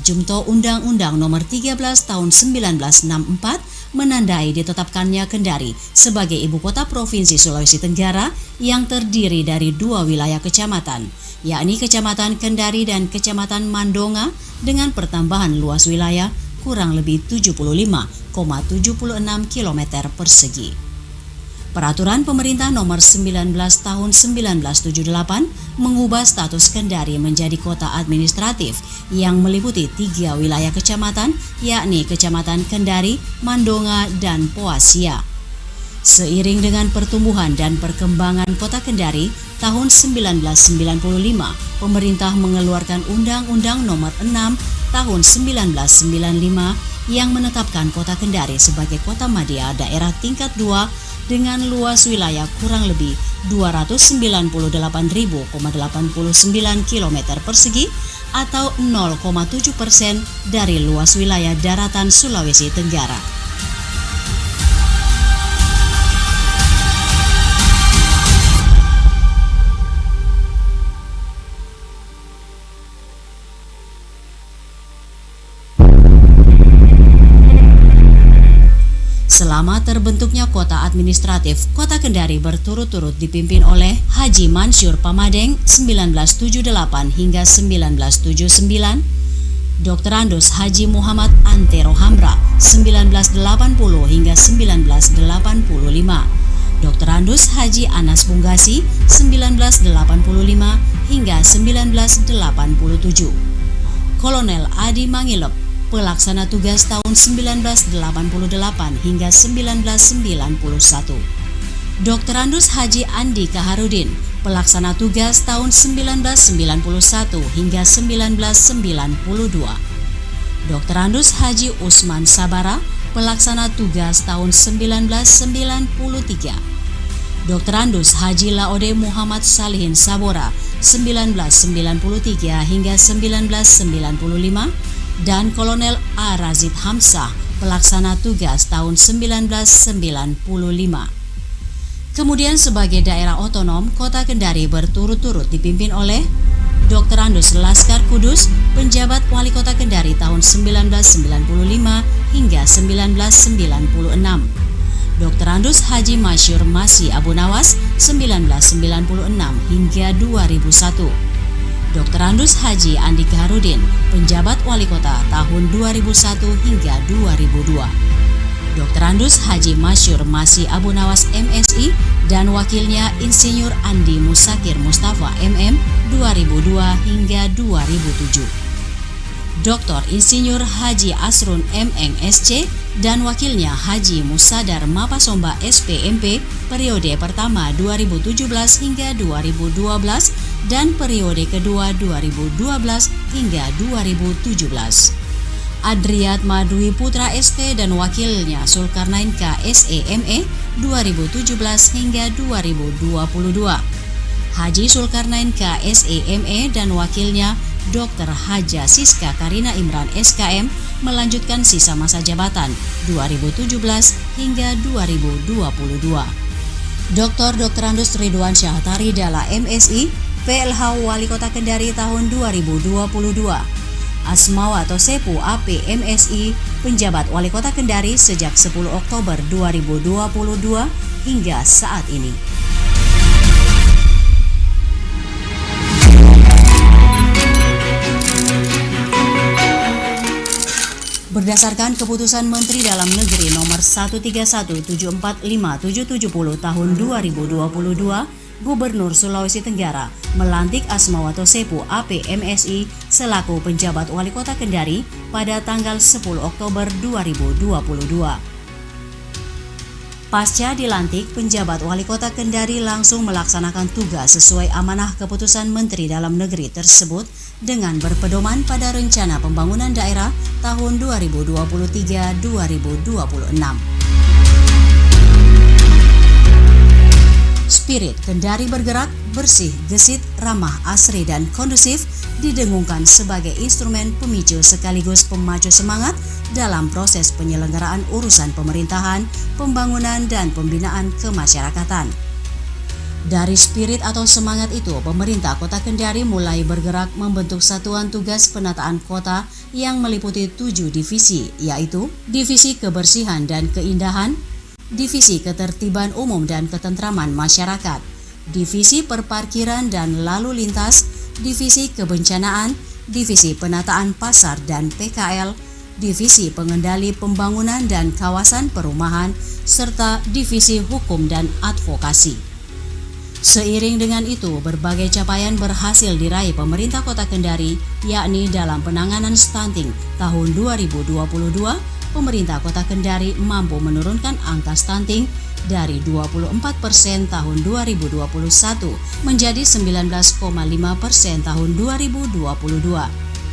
Jumto Undang-Undang Nomor 13 Tahun 1964 menandai ditetapkannya Kendari sebagai ibu kota Provinsi Sulawesi Tenggara yang terdiri dari 2 wilayah kecamatan, yakni Kecamatan Kendari dan Kecamatan Mandonga dengan pertambahan luas wilayah kurang lebih 75,76 km persegi. Peraturan Pemerintah Nomor 19 Tahun 1978 mengubah status Kendari menjadi kota administratif yang meliputi 3 wilayah kecamatan, yakni Kecamatan Kendari, Mandonga, dan Poasia. Seiring dengan pertumbuhan dan perkembangan kota Kendari, tahun 1995, pemerintah mengeluarkan Undang-Undang Nomor 6 Tahun 1995 yang menetapkan kota Kendari sebagai kota madya daerah tingkat 2 dengan luas wilayah kurang lebih 298.089 km persegi atau 0,7% dari luas wilayah daratan Sulawesi Tenggara. Selama terbentuknya kota administratif, kota Kendari berturut-turut dipimpin oleh Haji Mansur Pamadeng 1978 hingga 1979, Dr. Andos Haji Muhammad Antero Hamra 1980 hingga 1985, Dr. Andos Haji Anas Bunggasi 1985 hingga 1987, Kolonel Adi Mangilep pelaksana tugas tahun 1988 hingga 1991. Dr. Andus Haji Andi Kaharudin, pelaksana tugas tahun 1991 hingga 1992. Dr. Andus Haji Usman Sabara, pelaksana tugas tahun 1993. Dr. Andus Haji Laode Muhammad Salihin Sabora, 1993 hingga 1995. Dan Kolonel A. Razid Hamzah, pelaksana tugas tahun 1995. Kemudian sebagai daerah otonom, Kota Kendari berturut-turut dipimpin oleh Dr. Andus Laskar Kudus, penjabat Wali Kota Kendari tahun 1995 hingga 1996. Dr. Andus Haji Masyur Masih Abu Nawas 1996 hingga 2001. Dr. Andus Haji Andi Kaharudin, penjabat Wali Kota tahun 2001 hingga 2002. Dr. Andus Haji Masyur Masih Abu Nawas MSI dan wakilnya Insinyur Andi Musakir Mustafa MM 2002 hingga 2007. Dr. Insinyur Haji Asrun MN SC dan wakilnya Haji Musadar Mapasomba SPMP periode pertama 2017 hingga 2012 dan periode kedua 2012 hingga 2017. Adriatma Dwi Putra ST dan wakilnya Sulkarnain KSEME 2017 hingga 2022. Haji Sulkarnain KSEME dan wakilnya Dr. Haja Siska Karina Imran SKM melanjutkan sisa masa jabatan 2017 hingga 2022. Dr. Andus Ridwan Syah Taridala MSI PLH Wali Kota Kendari tahun 2022. Asmawato Sepu AP MSI, penjabat Wali Kota Kendari sejak 10 Oktober 2022 hingga saat ini. Berdasarkan keputusan Menteri Dalam Negeri nomor 131745770 tahun 2022, Gubernur Sulawesi Tenggara melantik Asmawato Sepu AP MSI selaku penjabat Wali Kota Kendari pada tanggal 10 Oktober 2022. Pasca dilantik, penjabat Wali Kota Kendari langsung melaksanakan tugas sesuai amanah keputusan Menteri Dalam Negeri tersebut dengan berpedoman pada Rencana Pembangunan Daerah tahun 2023-2026. Spirit Kendari bergerak, bersih, gesit, ramah, asri, dan kondusif didengungkan sebagai instrumen pemicu sekaligus pemacu semangat dalam proses penyelenggaraan urusan pemerintahan, pembangunan, dan pembinaan kemasyarakatan. Dari spirit atau semangat itu, pemerintah Kota Kendari mulai bergerak membentuk satuan tugas penataan kota yang meliputi 7 divisi, yaitu Divisi Kebersihan dan Keindahan, Divisi Ketertiban Umum dan Ketentraman Masyarakat, Divisi Perparkiran dan Lalu Lintas, Divisi Kebencanaan, Divisi Penataan Pasar dan PKL, Divisi Pengendali Pembangunan dan Kawasan Perumahan, serta Divisi Hukum dan Advokasi. Seiring dengan itu, berbagai capaian berhasil diraih pemerintah Kota Kendari, yakni dalam penanganan stunting tahun 2022, pemerintah Kota Kendari mampu menurunkan angka stunting dari 24% tahun 2021 menjadi 19,5% tahun 2022.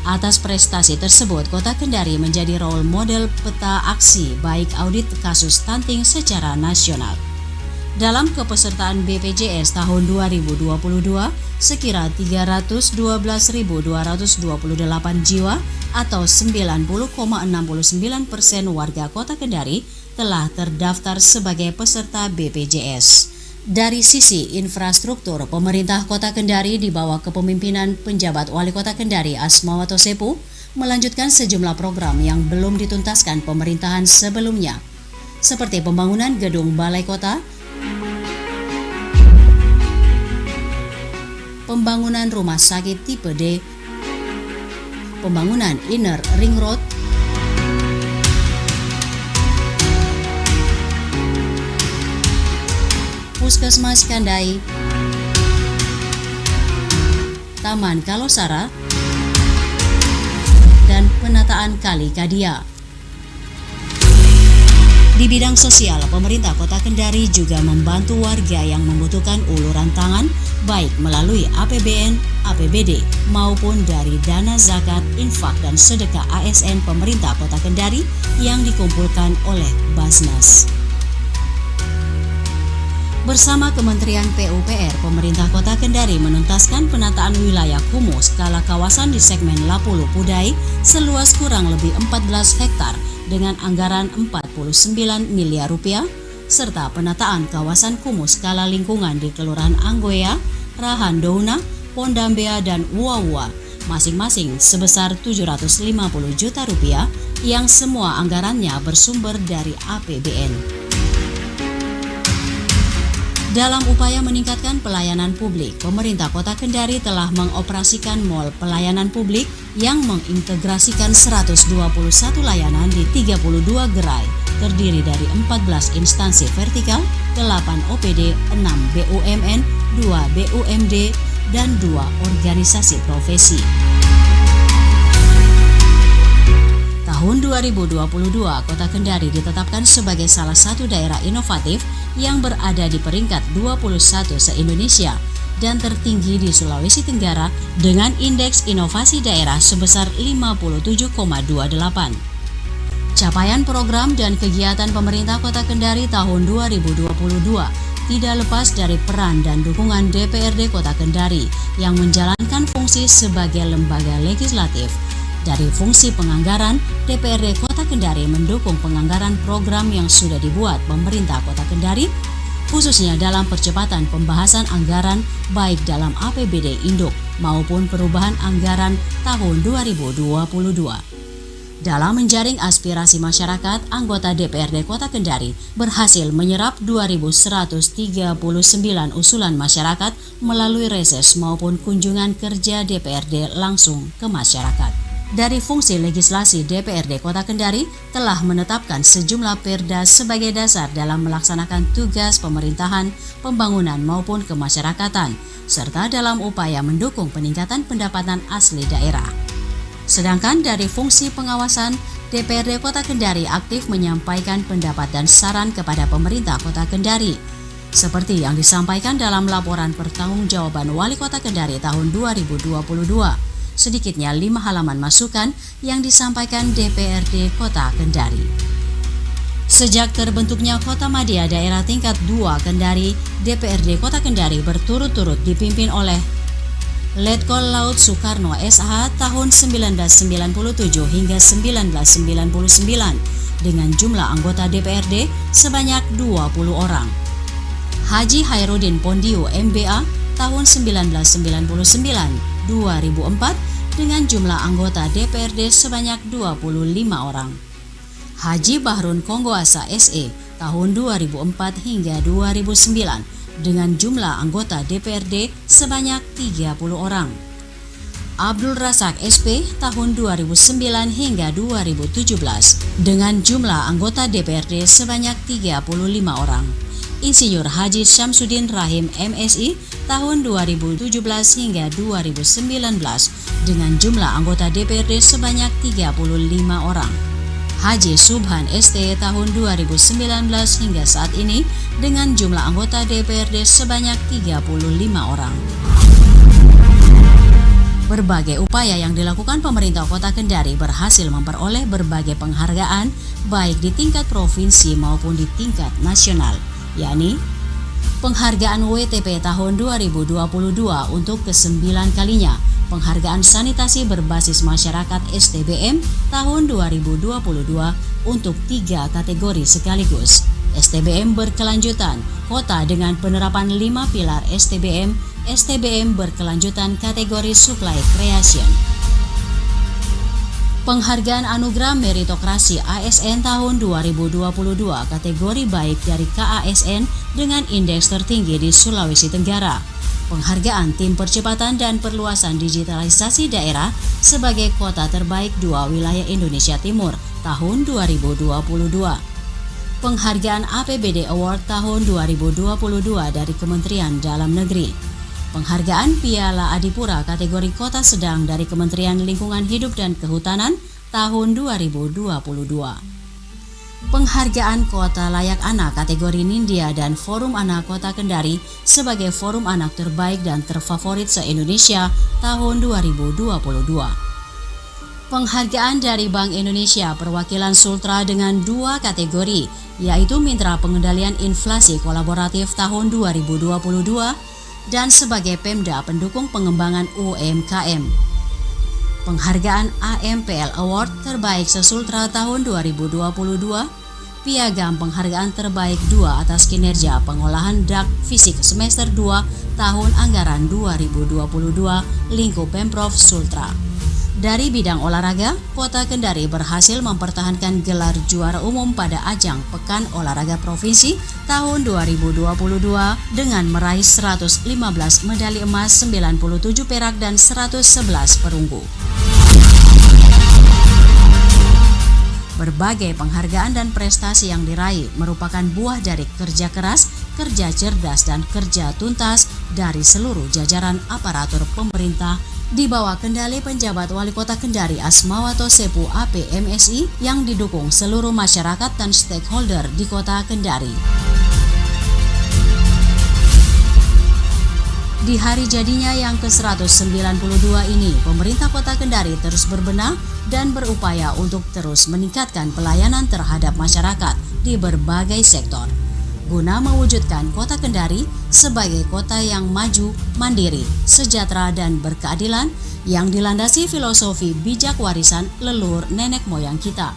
Atas prestasi tersebut, Kota Kendari menjadi role model peta aksi baik audit kasus stunting secara nasional. Dalam kepesertaan BPJS tahun 2022, sekira 312.228 jiwa atau 90,69% warga Kota Kendari telah terdaftar sebagai peserta BPJS. Dari sisi infrastruktur, pemerintah Kota Kendari di bawah kepemimpinan penjabat Wali Kota Kendari Asmawato Sepu melanjutkan sejumlah program yang belum dituntaskan pemerintahan sebelumnya, seperti pembangunan gedung Balai Kota, pembangunan rumah sakit tipe D, pembangunan Inner Ring Road, Puskesmas Kandai, Taman Kalosara, dan penataan Kali Kadia. Di bidang sosial, pemerintah Kota Kendari juga membantu warga yang membutuhkan uluran tangan baik melalui APBN, APBD maupun dari dana zakat, infak, dan sedekah ASN pemerintah Kota Kendari yang dikumpulkan oleh Basnas. Bersama Kementerian PUPR, pemerintah Kota Kendari menuntaskan penataan wilayah kumuh skala kawasan di segmen Lapulu Pudai seluas kurang lebih 14 hektar dengan anggaran 49 miliar rupiah, serta penataan kawasan kumuh skala lingkungan di Kelurahan Anggoya, Rahandouna, Pondambea, dan Uaua, masing-masing sebesar Rp750 juta yang semua anggarannya bersumber dari APBN. Dalam upaya meningkatkan pelayanan publik, pemerintah Kota Kendari telah mengoperasikan Mall Pelayanan Publik yang mengintegrasikan 121 layanan di 32 gerai, terdiri dari 14 instansi vertikal, 8 OPD, 6 BUMN, 2 BUMD, dan 2 organisasi profesi. Tahun 2022, Kota Kendari ditetapkan sebagai salah satu daerah inovatif yang berada di peringkat 21 se-Indonesia dan tertinggi di Sulawesi Tenggara dengan indeks inovasi daerah sebesar 57,28. Capaian program dan kegiatan pemerintah Kota Kendari tahun 2022 tidak lepas dari peran dan dukungan DPRD Kota Kendari yang menjalankan fungsi sebagai lembaga legislatif. Dari fungsi penganggaran, DPRD Kota Kendari mendukung penganggaran program yang sudah dibuat pemerintah Kota Kendari, khususnya dalam percepatan pembahasan anggaran baik dalam APBD Induk maupun perubahan anggaran tahun 2022. Dalam menjaring aspirasi masyarakat, anggota DPRD Kota Kendari berhasil menyerap 2.139 usulan masyarakat melalui reses maupun kunjungan kerja DPRD langsung ke masyarakat. Dari fungsi legislasi, DPRD Kota Kendari telah menetapkan sejumlah perda sebagai dasar dalam melaksanakan tugas pemerintahan, pembangunan maupun kemasyarakatan, serta dalam upaya mendukung peningkatan pendapatan asli daerah. Sedangkan dari fungsi pengawasan, DPRD Kota Kendari aktif menyampaikan pendapat dan saran kepada pemerintah Kota Kendari, seperti yang disampaikan dalam laporan pertanggungjawaban Wali Kota Kendari tahun 2022. Sedikitnya 5 halaman masukan yang disampaikan DPRD Kota Kendari. Sejak terbentuknya Kota Madya Daerah Tingkat 2 Kendari, DPRD Kota Kendari berturut-turut dipimpin oleh Letkol Laut Soekarno SH tahun 1997 hingga 1999 dengan jumlah anggota DPRD sebanyak 20 orang. Haji Hairudin Pondio MBA tahun 1999 2004 dengan jumlah anggota DPRD sebanyak 25 orang. Haji Bahrun Konggoasa SE tahun 2004 hingga 2009 dengan jumlah anggota DPRD sebanyak 30 orang. Abdul Razak SP tahun 2009 hingga 2017 dengan jumlah anggota DPRD sebanyak 35 orang. Insinyur Haji Syamsuddin Rahim MSI tahun 2017 hingga 2019 dengan jumlah anggota DPRD sebanyak 35 orang. Haji Subhan ST tahun 2019 hingga saat ini dengan jumlah anggota DPRD sebanyak 35 orang. Berbagai upaya yang dilakukan pemerintah Kota Kendari berhasil memperoleh berbagai penghargaan baik di tingkat provinsi maupun di tingkat nasional, yakni penghargaan WTP tahun 2022 untuk ke-9 kalinya, penghargaan sanitasi berbasis masyarakat STBM tahun 2022 untuk 3 kategori sekaligus. STBM berkelanjutan, kota dengan penerapan 5 pilar STBM, STBM berkelanjutan kategori supply creation. Penghargaan Anugerah Meritokrasi ASN tahun 2022 kategori baik dari KASN dengan indeks tertinggi di Sulawesi Tenggara. Penghargaan Tim Percepatan dan Perluasan Digitalisasi Daerah sebagai kota terbaik 2 wilayah Indonesia Timur tahun 2022. Penghargaan APBD Award tahun 2022 dari Kementerian Dalam Negeri. Penghargaan Piala Adipura kategori Kota Sedang dari Kementerian Lingkungan Hidup dan Kehutanan tahun 2022. Penghargaan Kota Layak Anak kategori Nindya dan Forum Anak Kota Kendari sebagai forum anak terbaik dan terfavorit se-Indonesia tahun 2022. Penghargaan dari Bank Indonesia perwakilan Sultra dengan 2 kategori, yaitu Mitra Pengendalian Inflasi Kolaboratif tahun 2022 dan sebagai Pemda Pendukung Pengembangan UMKM. Penghargaan AMPL Award Terbaik Sesultra tahun 2022, Piagam Penghargaan Terbaik 2 atas kinerja pengolahan dak fisik semester 2 tahun anggaran 2022 lingkup Pemprov Sultra. Dari bidang olahraga, Kota Kendari berhasil mempertahankan gelar juara umum pada ajang Pekan Olahraga Provinsi tahun 2022 dengan meraih 115 medali emas, 97 perak dan 111 perunggu. Berbagai penghargaan dan prestasi yang diraih merupakan buah dari kerja keras, kerja cerdas, dan kerja tuntas dari seluruh jajaran aparatur pemerintah di bawah kendali penjabat Wali Kota Kendari Asmawato Sepu APMSI yang didukung seluruh masyarakat dan stakeholder di Kota Kendari. Di hari jadinya yang ke-192 ini, pemerintah Kota Kendari terus berbenah dan berupaya untuk terus meningkatkan pelayanan terhadap masyarakat di berbagai sektor, guna mewujudkan Kota Kendari sebagai kota yang maju, mandiri, sejahtera dan berkeadilan yang dilandasi filosofi bijak warisan leluhur nenek moyang kita.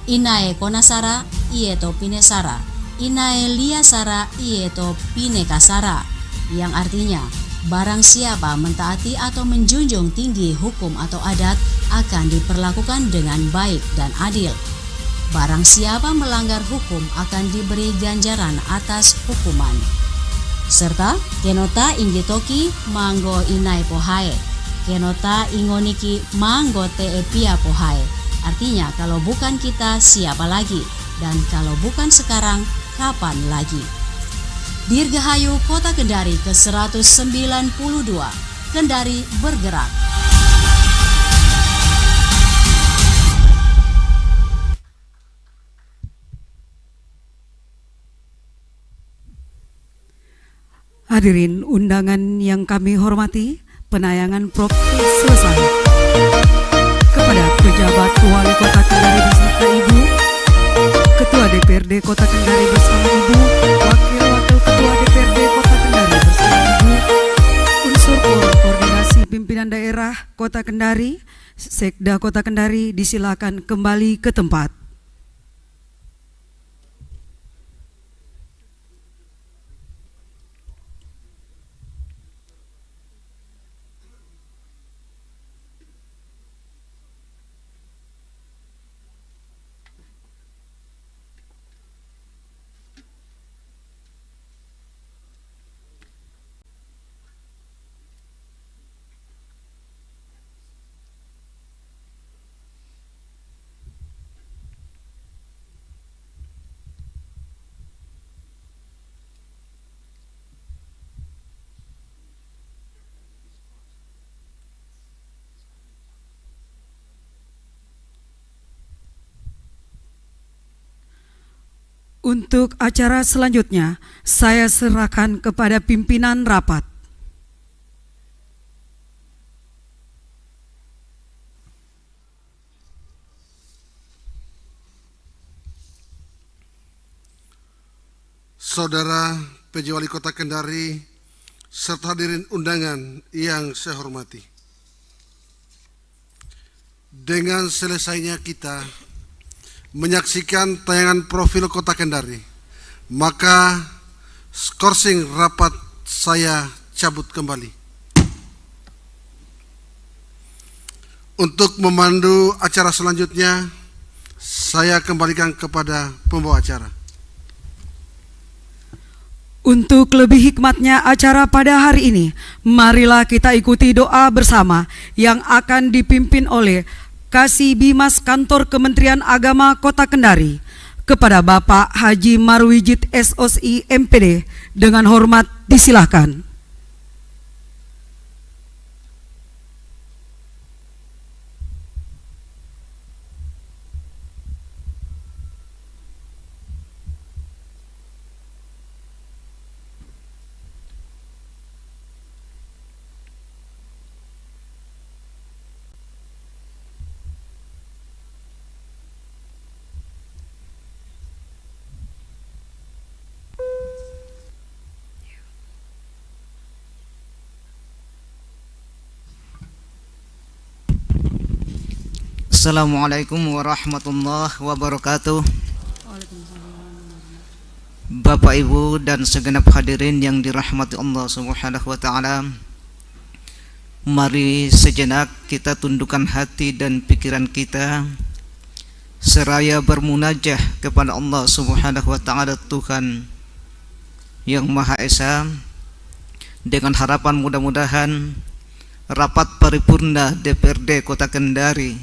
Inae konasara ieto pinesara, inae liasara ieto pinekasara, yang artinya barang siapa mentaati atau menjunjung tinggi hukum atau adat akan diperlakukan dengan baik dan adil. Barang siapa melanggar hukum akan diberi ganjaran atas hukuman. Serta kenota inggitoki manggo inai pohae, kenota ingoniki manggo te epia pohae. Artinya kalau bukan kita siapa lagi, dan kalau bukan sekarang kapan lagi. Dirgahayu Kota Kendari ke-192, Kendari bergerak. Hadirin undangan yang kami hormati, penayangan program selesai. Kepada pejabat Wali Kota Kendari beserta Ibu, Ketua DPRD Kota Kendari bersama Ibu, Wakil-wakil Ketua DPRD Kota Kendari bersama Ibu, unsur koordinasi pimpinan daerah Kota Kendari, Sekda Kota Kendari disilakan kembali ke tempat. Untuk acara selanjutnya, saya serahkan kepada pimpinan rapat. Saudara PJ Wali Kota Kendari, serta hadirin undangan yang saya hormati. Dengan selesainya kita menyaksikan tayangan profil Kota Kendari, maka skorsing rapat saya cabut kembali. Untuk memandu acara selanjutnya, saya kembalikan kepada pembawa acara. Untuk lebih hikmatnya acara pada hari ini, marilah kita ikuti doa bersama yang akan dipimpin oleh Kasih Bimas Kantor Kementerian Agama Kota Kendari kepada Bapak Haji Marwijit SOSI MPD. Dengan hormat disilahkan. Assalamualaikum warahmatullahi wabarakatuh. Bapak Ibu dan segenap hadirin yang dirahmati Allah Subhanahu wa taala. Mari sejenak kita tundukkan hati dan pikiran kita seraya bermunajah kepada Allah Subhanahu wa taala, Tuhan yang Maha Esa, dengan harapan mudah-mudahan rapat paripurna DPRD Kota Kendari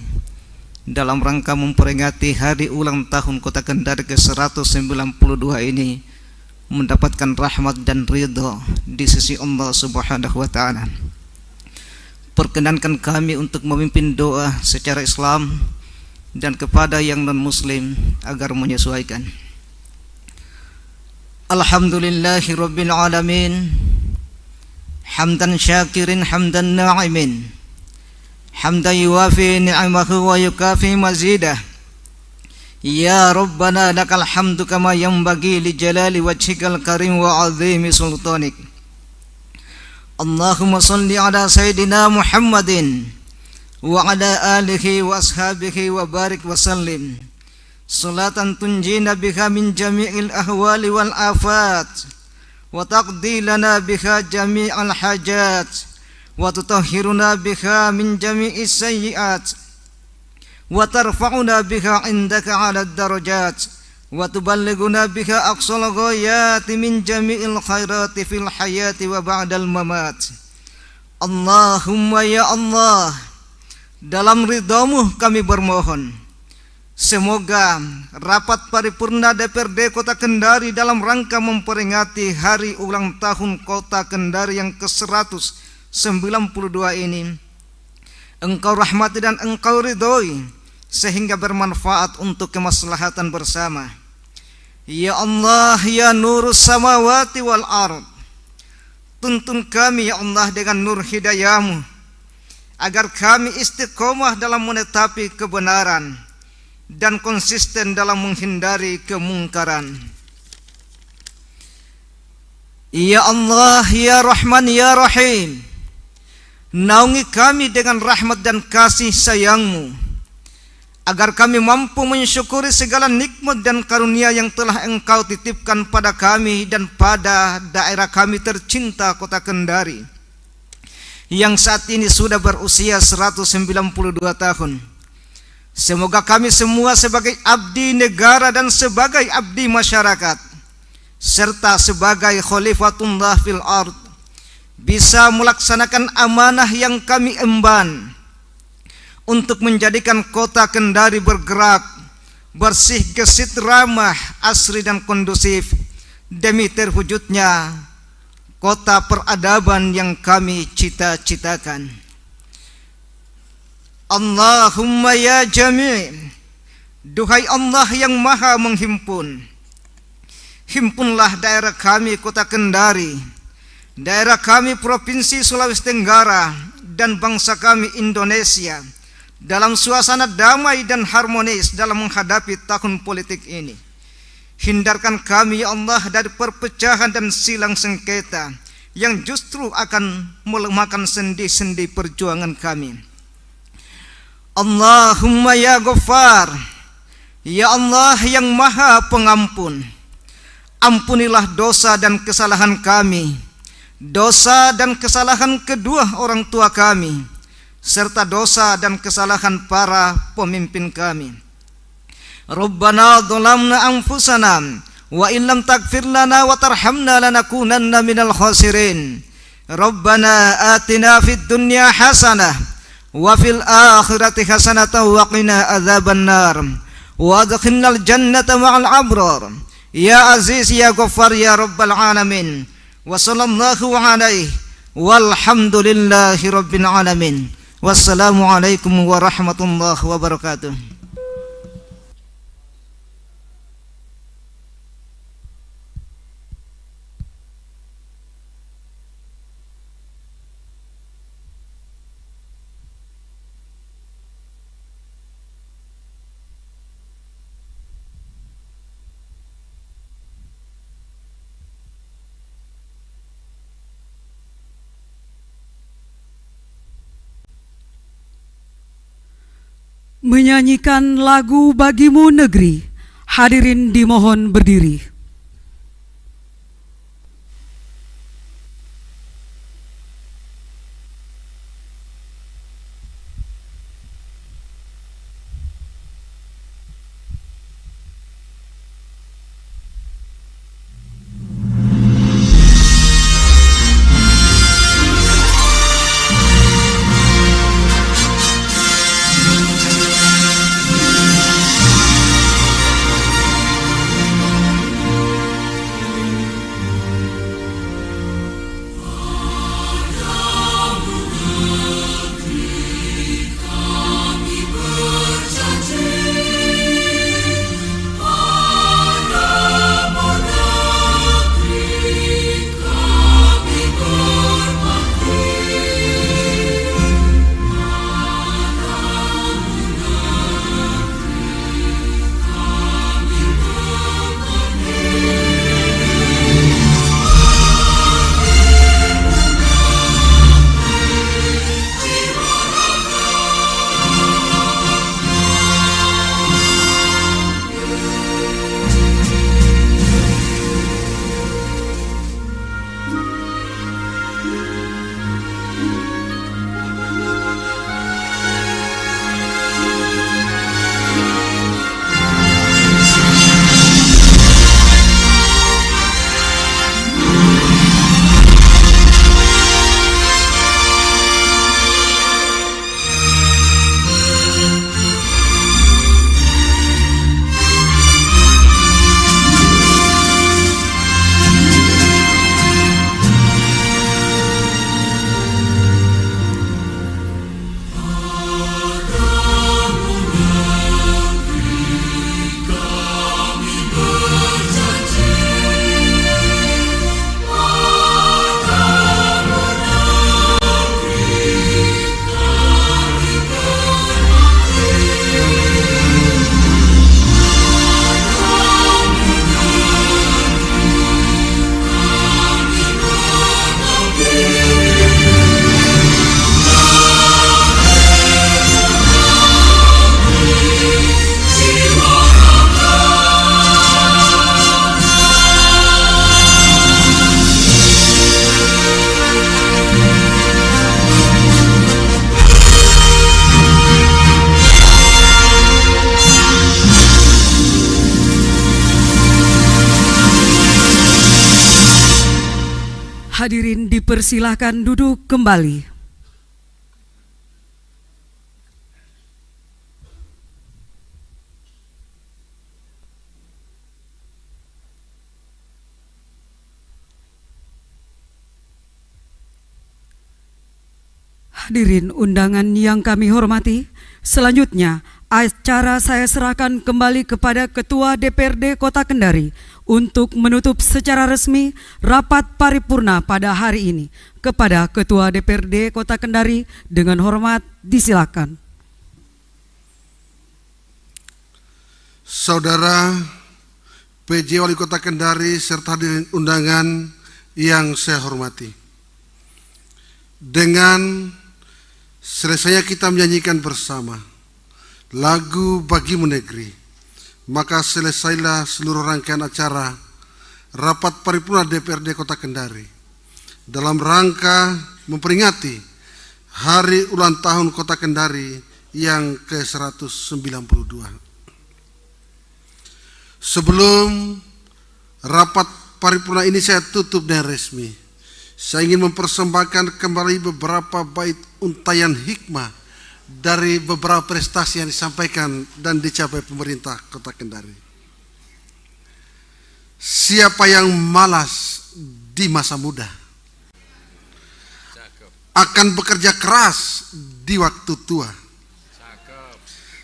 dalam rangka memperingati hari ulang tahun Kota Kendari ke-192 ini mendapatkan rahmat dan ridha di sisi Allah Subhanahu wa taala. Perkenankan kami untuk memimpin doa secara Islam dan kepada yang non-muslim agar menyesuaikan. Alhamdulillahi rabbil alamin, hamdan syakirin hamdan na'imin, hamdan yuwafi ni'amahu wa yukafi mazidah. Ya Rabbana lakal hamdu kama yanbaghi li jalali wajhikal karim wa azimi sultanik. Allahumma salli ala Sayyidina Muhammadin wa ala alihi wa ashabihi wa barik wa sallim salatan tunjina biha min jami'il ahwali wal afat wa taqdi lana biha jami'al hajat wa tutahhiruna biha min jami'is sayyi'at wa tarfa'una biha indaka 'ala darajat wa tuballighuna biha aqsal ghayati min jami'il khairati fil hayati wa ba'dal mamat. Allahumma ya Allah, dalam ridhamu kami bermohon, semoga rapat paripurna DPRD Kota Kendari dalam rangka memperingati hari ulang tahun Kota Kendari yang ke-192 ini Engkau rahmati dan Engkau ridhoi sehingga bermanfaat untuk kemaslahatan bersama. Ya Allah, ya nurus samawati wal ard, tuntun kami ya Allah dengan nur hidayah-Mu agar kami istiqomah dalam menetapi kebenaran dan konsisten dalam menghindari kemungkaran. Ya Allah, ya Rahman, ya Rahim, naungi kami dengan rahmat dan kasih sayang-Mu agar kami mampu mensyukuri segala nikmat dan karunia yang telah Engkau titipkan pada kami dan pada daerah kami tercinta Kota Kendari yang saat ini sudah berusia 192 tahun. Semoga kami semua sebagai abdi negara dan sebagai abdi masyarakat serta sebagai khalifatullah fil ard bisa melaksanakan amanah yang kami emban untuk menjadikan Kota Kendari bergerak, bersih, gesit, ramah, asri dan kondusif demi terwujudnya kota peradaban yang kami cita-citakan. Allahumma ya Jami', duhai Allah yang maha menghimpun, himpunlah daerah kami Kota Kendari, daerah kami Provinsi Sulawesi Tenggara dan bangsa kami Indonesia dalam suasana damai dan harmonis dalam menghadapi tahun politik ini. Hindarkan kami ya Allah dari perpecahan dan silang sengketa yang justru akan melemahkan sendi-sendi perjuangan kami. Allahumma ya Ghaffar, ya Allah yang maha pengampun, ampunilah dosa dan kesalahan kami, dosa dan kesalahan kedua orang tua kami, serta dosa dan kesalahan para pemimpin kami. Rabbana dhalamna anfusana wa illam taghfir lana wa tarhamna lanakunanna minal khasirin. Rabbana atina fid dunya hasanah wa fil akhirati hasanah wa qina adzabannar wa adkhilnal jannata ma'al abrar. Ya Aziz ya Ghaffar ya Rabbal alamin. Wa sallallahu alaihi walhamdulillahi rabbil alamin. Wassalamualaikum warahmatullahi wabarakatuh. Menyanyikan lagu Bagimu Negeri, Hadirin dimohon berdiri. Hadirin dipersilahkan duduk kembali. Hadirin undangan yang kami hormati, selanjutnya acara saya serahkan kembali kepada Ketua DPRD Kota Kendari untuk menutup secara resmi rapat paripurna pada hari ini. Kepada Ketua DPRD Kota Kendari dengan hormat disilakan. Saudara PJ Wali Kota Kendari serta hadirin undangan yang saya hormati. Dengan selesainya kita menyanyikan bersama lagu Bagimu Negeri, maka selesailah seluruh rangkaian acara rapat paripurna DPRD Kota Kendari dalam rangka memperingati Hari Ulang Tahun Kota Kendari yang ke-192. Sebelum rapat paripurna ini saya tutup dengan resmi, saya ingin mempersembahkan kembali beberapa bait untayan hikmah dari beberapa prestasi yang disampaikan dan dicapai pemerintah Kota Kendari. Siapa yang malas di masa muda akan bekerja keras di waktu tua.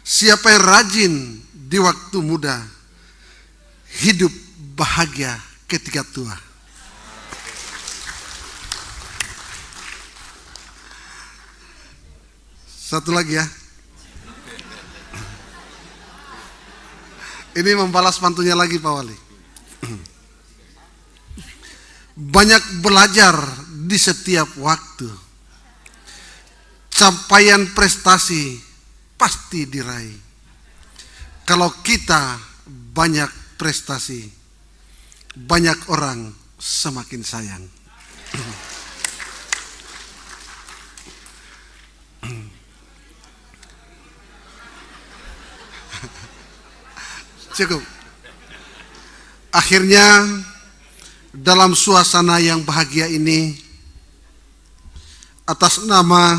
Siapa yang rajin di waktu muda hidup bahagia ketika tua. Satu lagi ya. Ini membalas pantunnya lagi Pak Wali. Banyak belajar di setiap waktu. Capaian prestasi pasti diraih kalau kita banyak prestasi, banyak orang semakin sayang. Cukup. Akhirnya dalam suasana yang bahagia ini, atas nama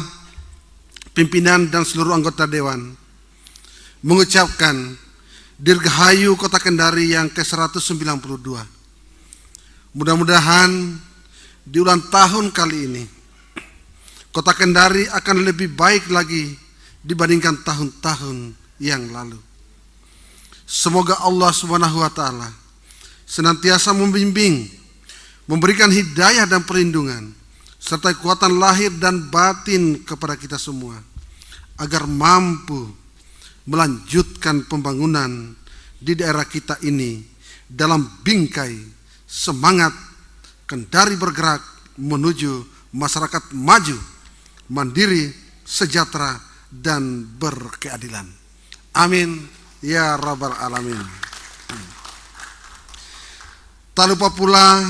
pimpinan dan seluruh anggota Dewan, mengucapkan Dirgahayu Kota Kendari yang ke-192. Mudah-mudahan di ulang tahun kali ini, Kota Kendari akan lebih baik lagi dibandingkan tahun-tahun yang lalu. Semoga Allah Subhanahu wa Ta'ala senantiasa membimbing, memberikan hidayah dan perlindungan, serta kekuatan lahir dan batin kepada kita semua, agar mampu melanjutkan pembangunan di daerah kita ini dalam bingkai semangat Kendari bergerak menuju masyarakat maju, mandiri, sejahtera, dan berkeadilan. Amin ya rabbal alamin. Tak lupa pula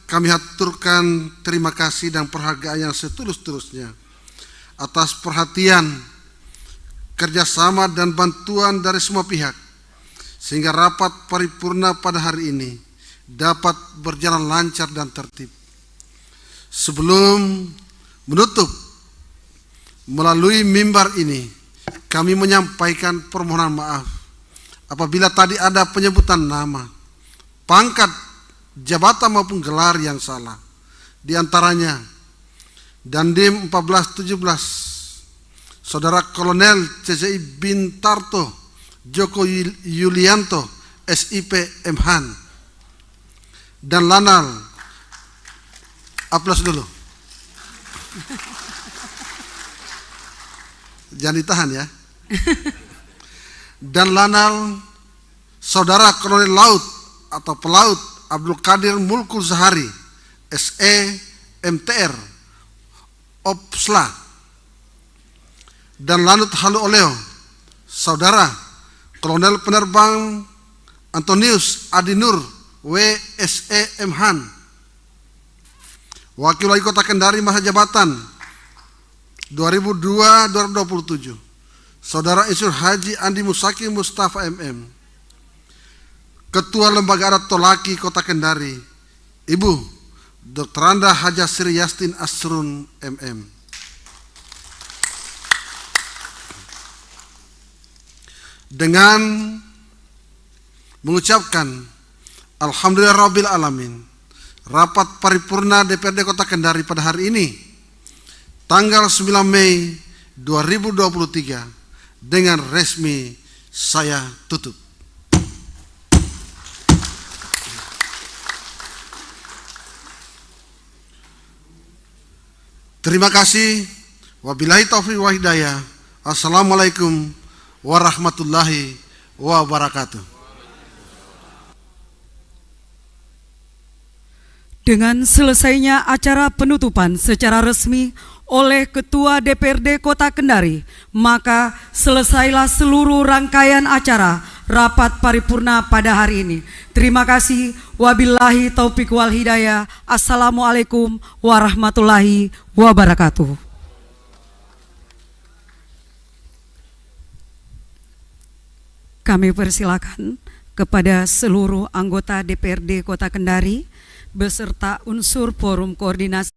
kami haturkan terima kasih dan penghargaan yang setulus-tulusnya atas perhatian, kerjasama dan bantuan dari semua pihak, sehingga rapat paripurna pada hari ini dapat berjalan lancar dan tertib. Sebelum menutup melalui mimbar ini, kami menyampaikan permohonan maaf apabila tadi ada penyebutan nama, pangkat, jabatan maupun gelar yang salah. Di antaranya Dandim 1417 Saudara Kolonel CCI Bintarto Joko Yulianto SIP Mhan, dan Lanal, aplaus dulu, jangan ditahan ya. Dan Lanal Saudara Kolonel Laut atau Pelaut Abdul Qadir Mulkul Zahari SE MTR Opsla, dan Lanut Halu Oleo Saudara Kolonel Penerbang Antonius Adinur WSE Mhan, Wakil Wali Kota Kendari masa jabatan 2002-2027 Saudara Insur Haji Andi Musaki Mustafa MM, Ketua Lembaga Adat Tolaki Kota Kendari Ibu Dr. Randa Haja Sri Yastin Asrun MM. Dengan mengucapkan Alhamdulillah Rabbil Alamin, rapat paripurna DPRD Kota Kendari pada hari ini, tanggal 9 Mei 2023, dengan resmi saya tutup. Terima kasih. Wabillahi taufiq wa hidayah. Assalamualaikum warahmatullahi wabarakatuh. Dengan selesainya acara penutupan secara resmi oleh Ketua DPRD Kota Kendari, maka selesailah seluruh rangkaian acara rapat paripurna pada hari ini. Terima kasih. Wabillahi taufiq wal hidayah. Assalamualaikum warahmatullahi wabarakatuh. Kami persilakan kepada seluruh anggota DPRD Kota Kendari beserta unsur forum koordinasi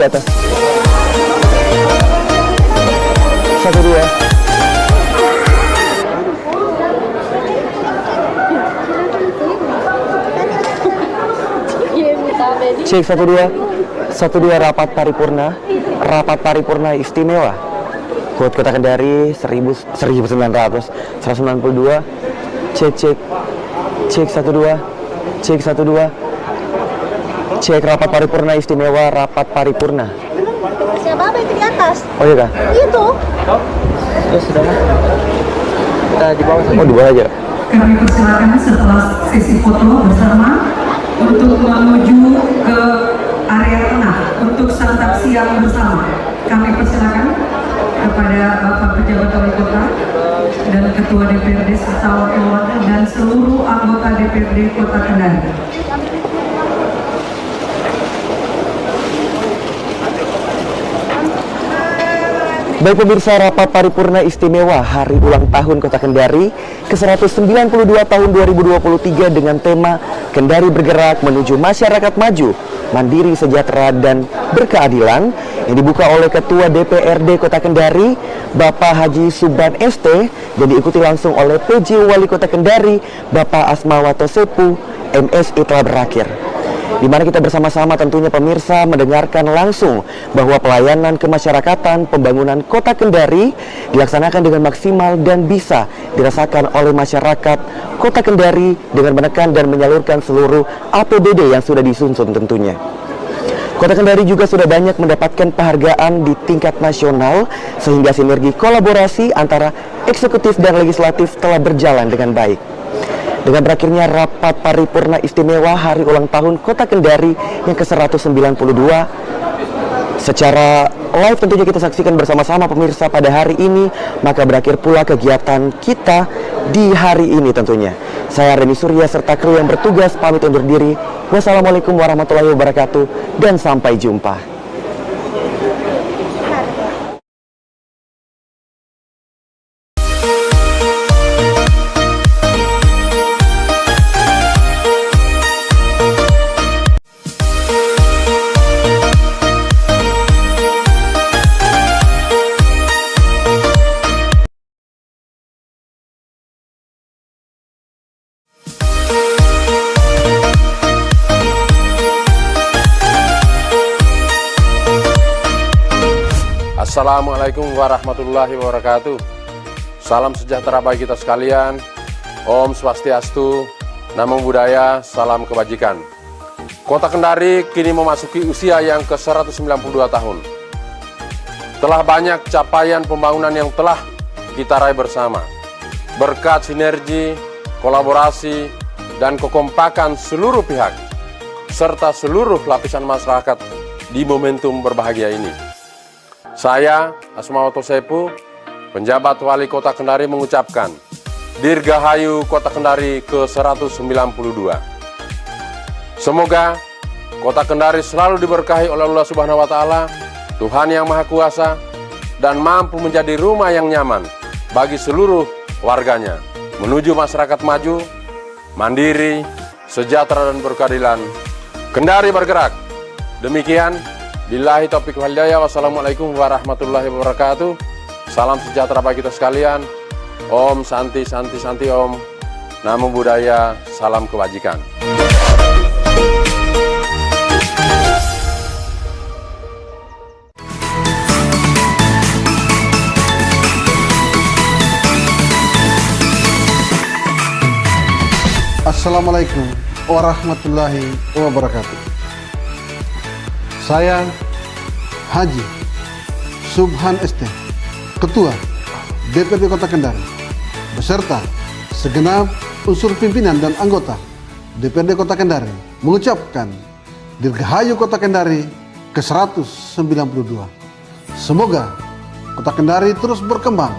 atas. 1 2. Cek 1 2. 1 2 rapat paripurna. Rapat paripurna istimewa. HUT Kota Kendari 1992. Cek cek. Cek 1 2. Cek 1 2. Cek rapat paripurna istimewa, rapat paripurna. Siapa itu di atas? Oh iya kah? Itu. Terus sudah kita di bawah. Oh di bawah aja. Kami persilakan setelah sesi foto bersama untuk menuju ke area tengah untuk santap siang bersama. Kami persilakan kepada Bapak Pejabat Wali Kota dan Ketua DPRD serta wakil dan seluruh anggota DPRD Kota Kendari. Baik pemirsa, rapat paripurna istimewa Hari Ulang Tahun Kota Kendari ke-192 tahun 2023 dengan tema Kendari Bergerak Menuju Masyarakat Maju, Mandiri, Sejahtera, dan Berkeadilan yang dibuka oleh Ketua DPRD Kota Kendari, Bapak Haji Subhan ST, dan diikuti langsung oleh PJ Wali Kota Kendari, Bapak Asmawato Sepu, MSI telah berakhir. Di mana kita bersama-sama tentunya pemirsa mendengarkan langsung bahwa pelayanan kemasyarakatan pembangunan Kota Kendari dilaksanakan dengan maksimal dan bisa dirasakan oleh masyarakat Kota Kendari dengan menekan dan menyalurkan seluruh APBD yang sudah disusun tentunya. Kota Kendari juga sudah banyak mendapatkan penghargaan di tingkat nasional sehingga sinergi kolaborasi antara eksekutif dan legislatif telah berjalan dengan baik. Dengan berakhirnya rapat paripurna istimewa Hari Ulang Tahun Kota Kendari yang ke-192 secara live tentunya kita saksikan bersama-sama pemirsa pada hari ini, maka berakhir pula kegiatan kita di hari ini tentunya. Saya Reni Surya serta kru yang bertugas pamit undur diri. Wassalamualaikum warahmatullahi wabarakatuh dan sampai jumpa. Assalamualaikum warahmatullahi wabarakatuh. Salam sejahtera bagi kita sekalian. Om Swastiastu, Namo Buddhaya, salam kebajikan. Kota Kendari kini memasuki usia yang ke-192 tahun. Telah banyak capaian pembangunan yang telah kita raih bersama. Berkat sinergi, kolaborasi, dan kekompakan seluruh pihak, serta seluruh lapisan masyarakat di momentum berbahagia ini. Saya, Asmawato Sepu, penjabat Wali Kota Kendari mengucapkan Dirgahayu Kota Kendari ke-192. Semoga Kota Kendari selalu diberkahi oleh Allah Subhanahu wa Ta'ala, Tuhan yang Maha Kuasa, dan mampu menjadi rumah yang nyaman bagi seluruh warganya, menuju masyarakat maju, mandiri, sejahtera, dan berkeadilan. Kendari bergerak. Demikian. Billahi taufiq wal hidayah. Wassalamualaikum warahmatullahi wabarakatuh. Salam sejahtera bagi kita sekalian. Om Santi Santi Santi Om. Namo Buddhaya. Salam kebajikan. Assalamualaikum warahmatullahi wabarakatuh. Saya Haji Subhan ST, Ketua DPRD Kota Kendari, beserta segenap unsur pimpinan dan anggota DPRD Kota Kendari mengucapkan Dirgahayu Kota Kendari ke-192. Semoga Kota Kendari terus berkembang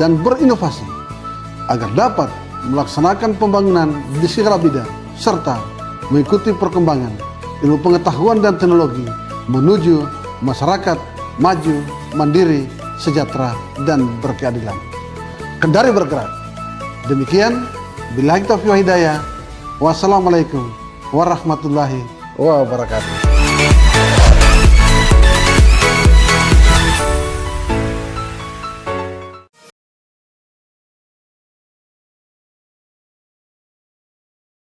dan berinovasi agar dapat melaksanakan pembangunan di segala bidang serta mengikuti perkembangan ilmu pengetahuan dan teknologi menuju masyarakat maju, mandiri, sejahtera, dan berkeadilan. Kendari bergerak. Demikian, billahi taufiq wal hidayah. Wassalamualaikum warahmatullahi wabarakatuh.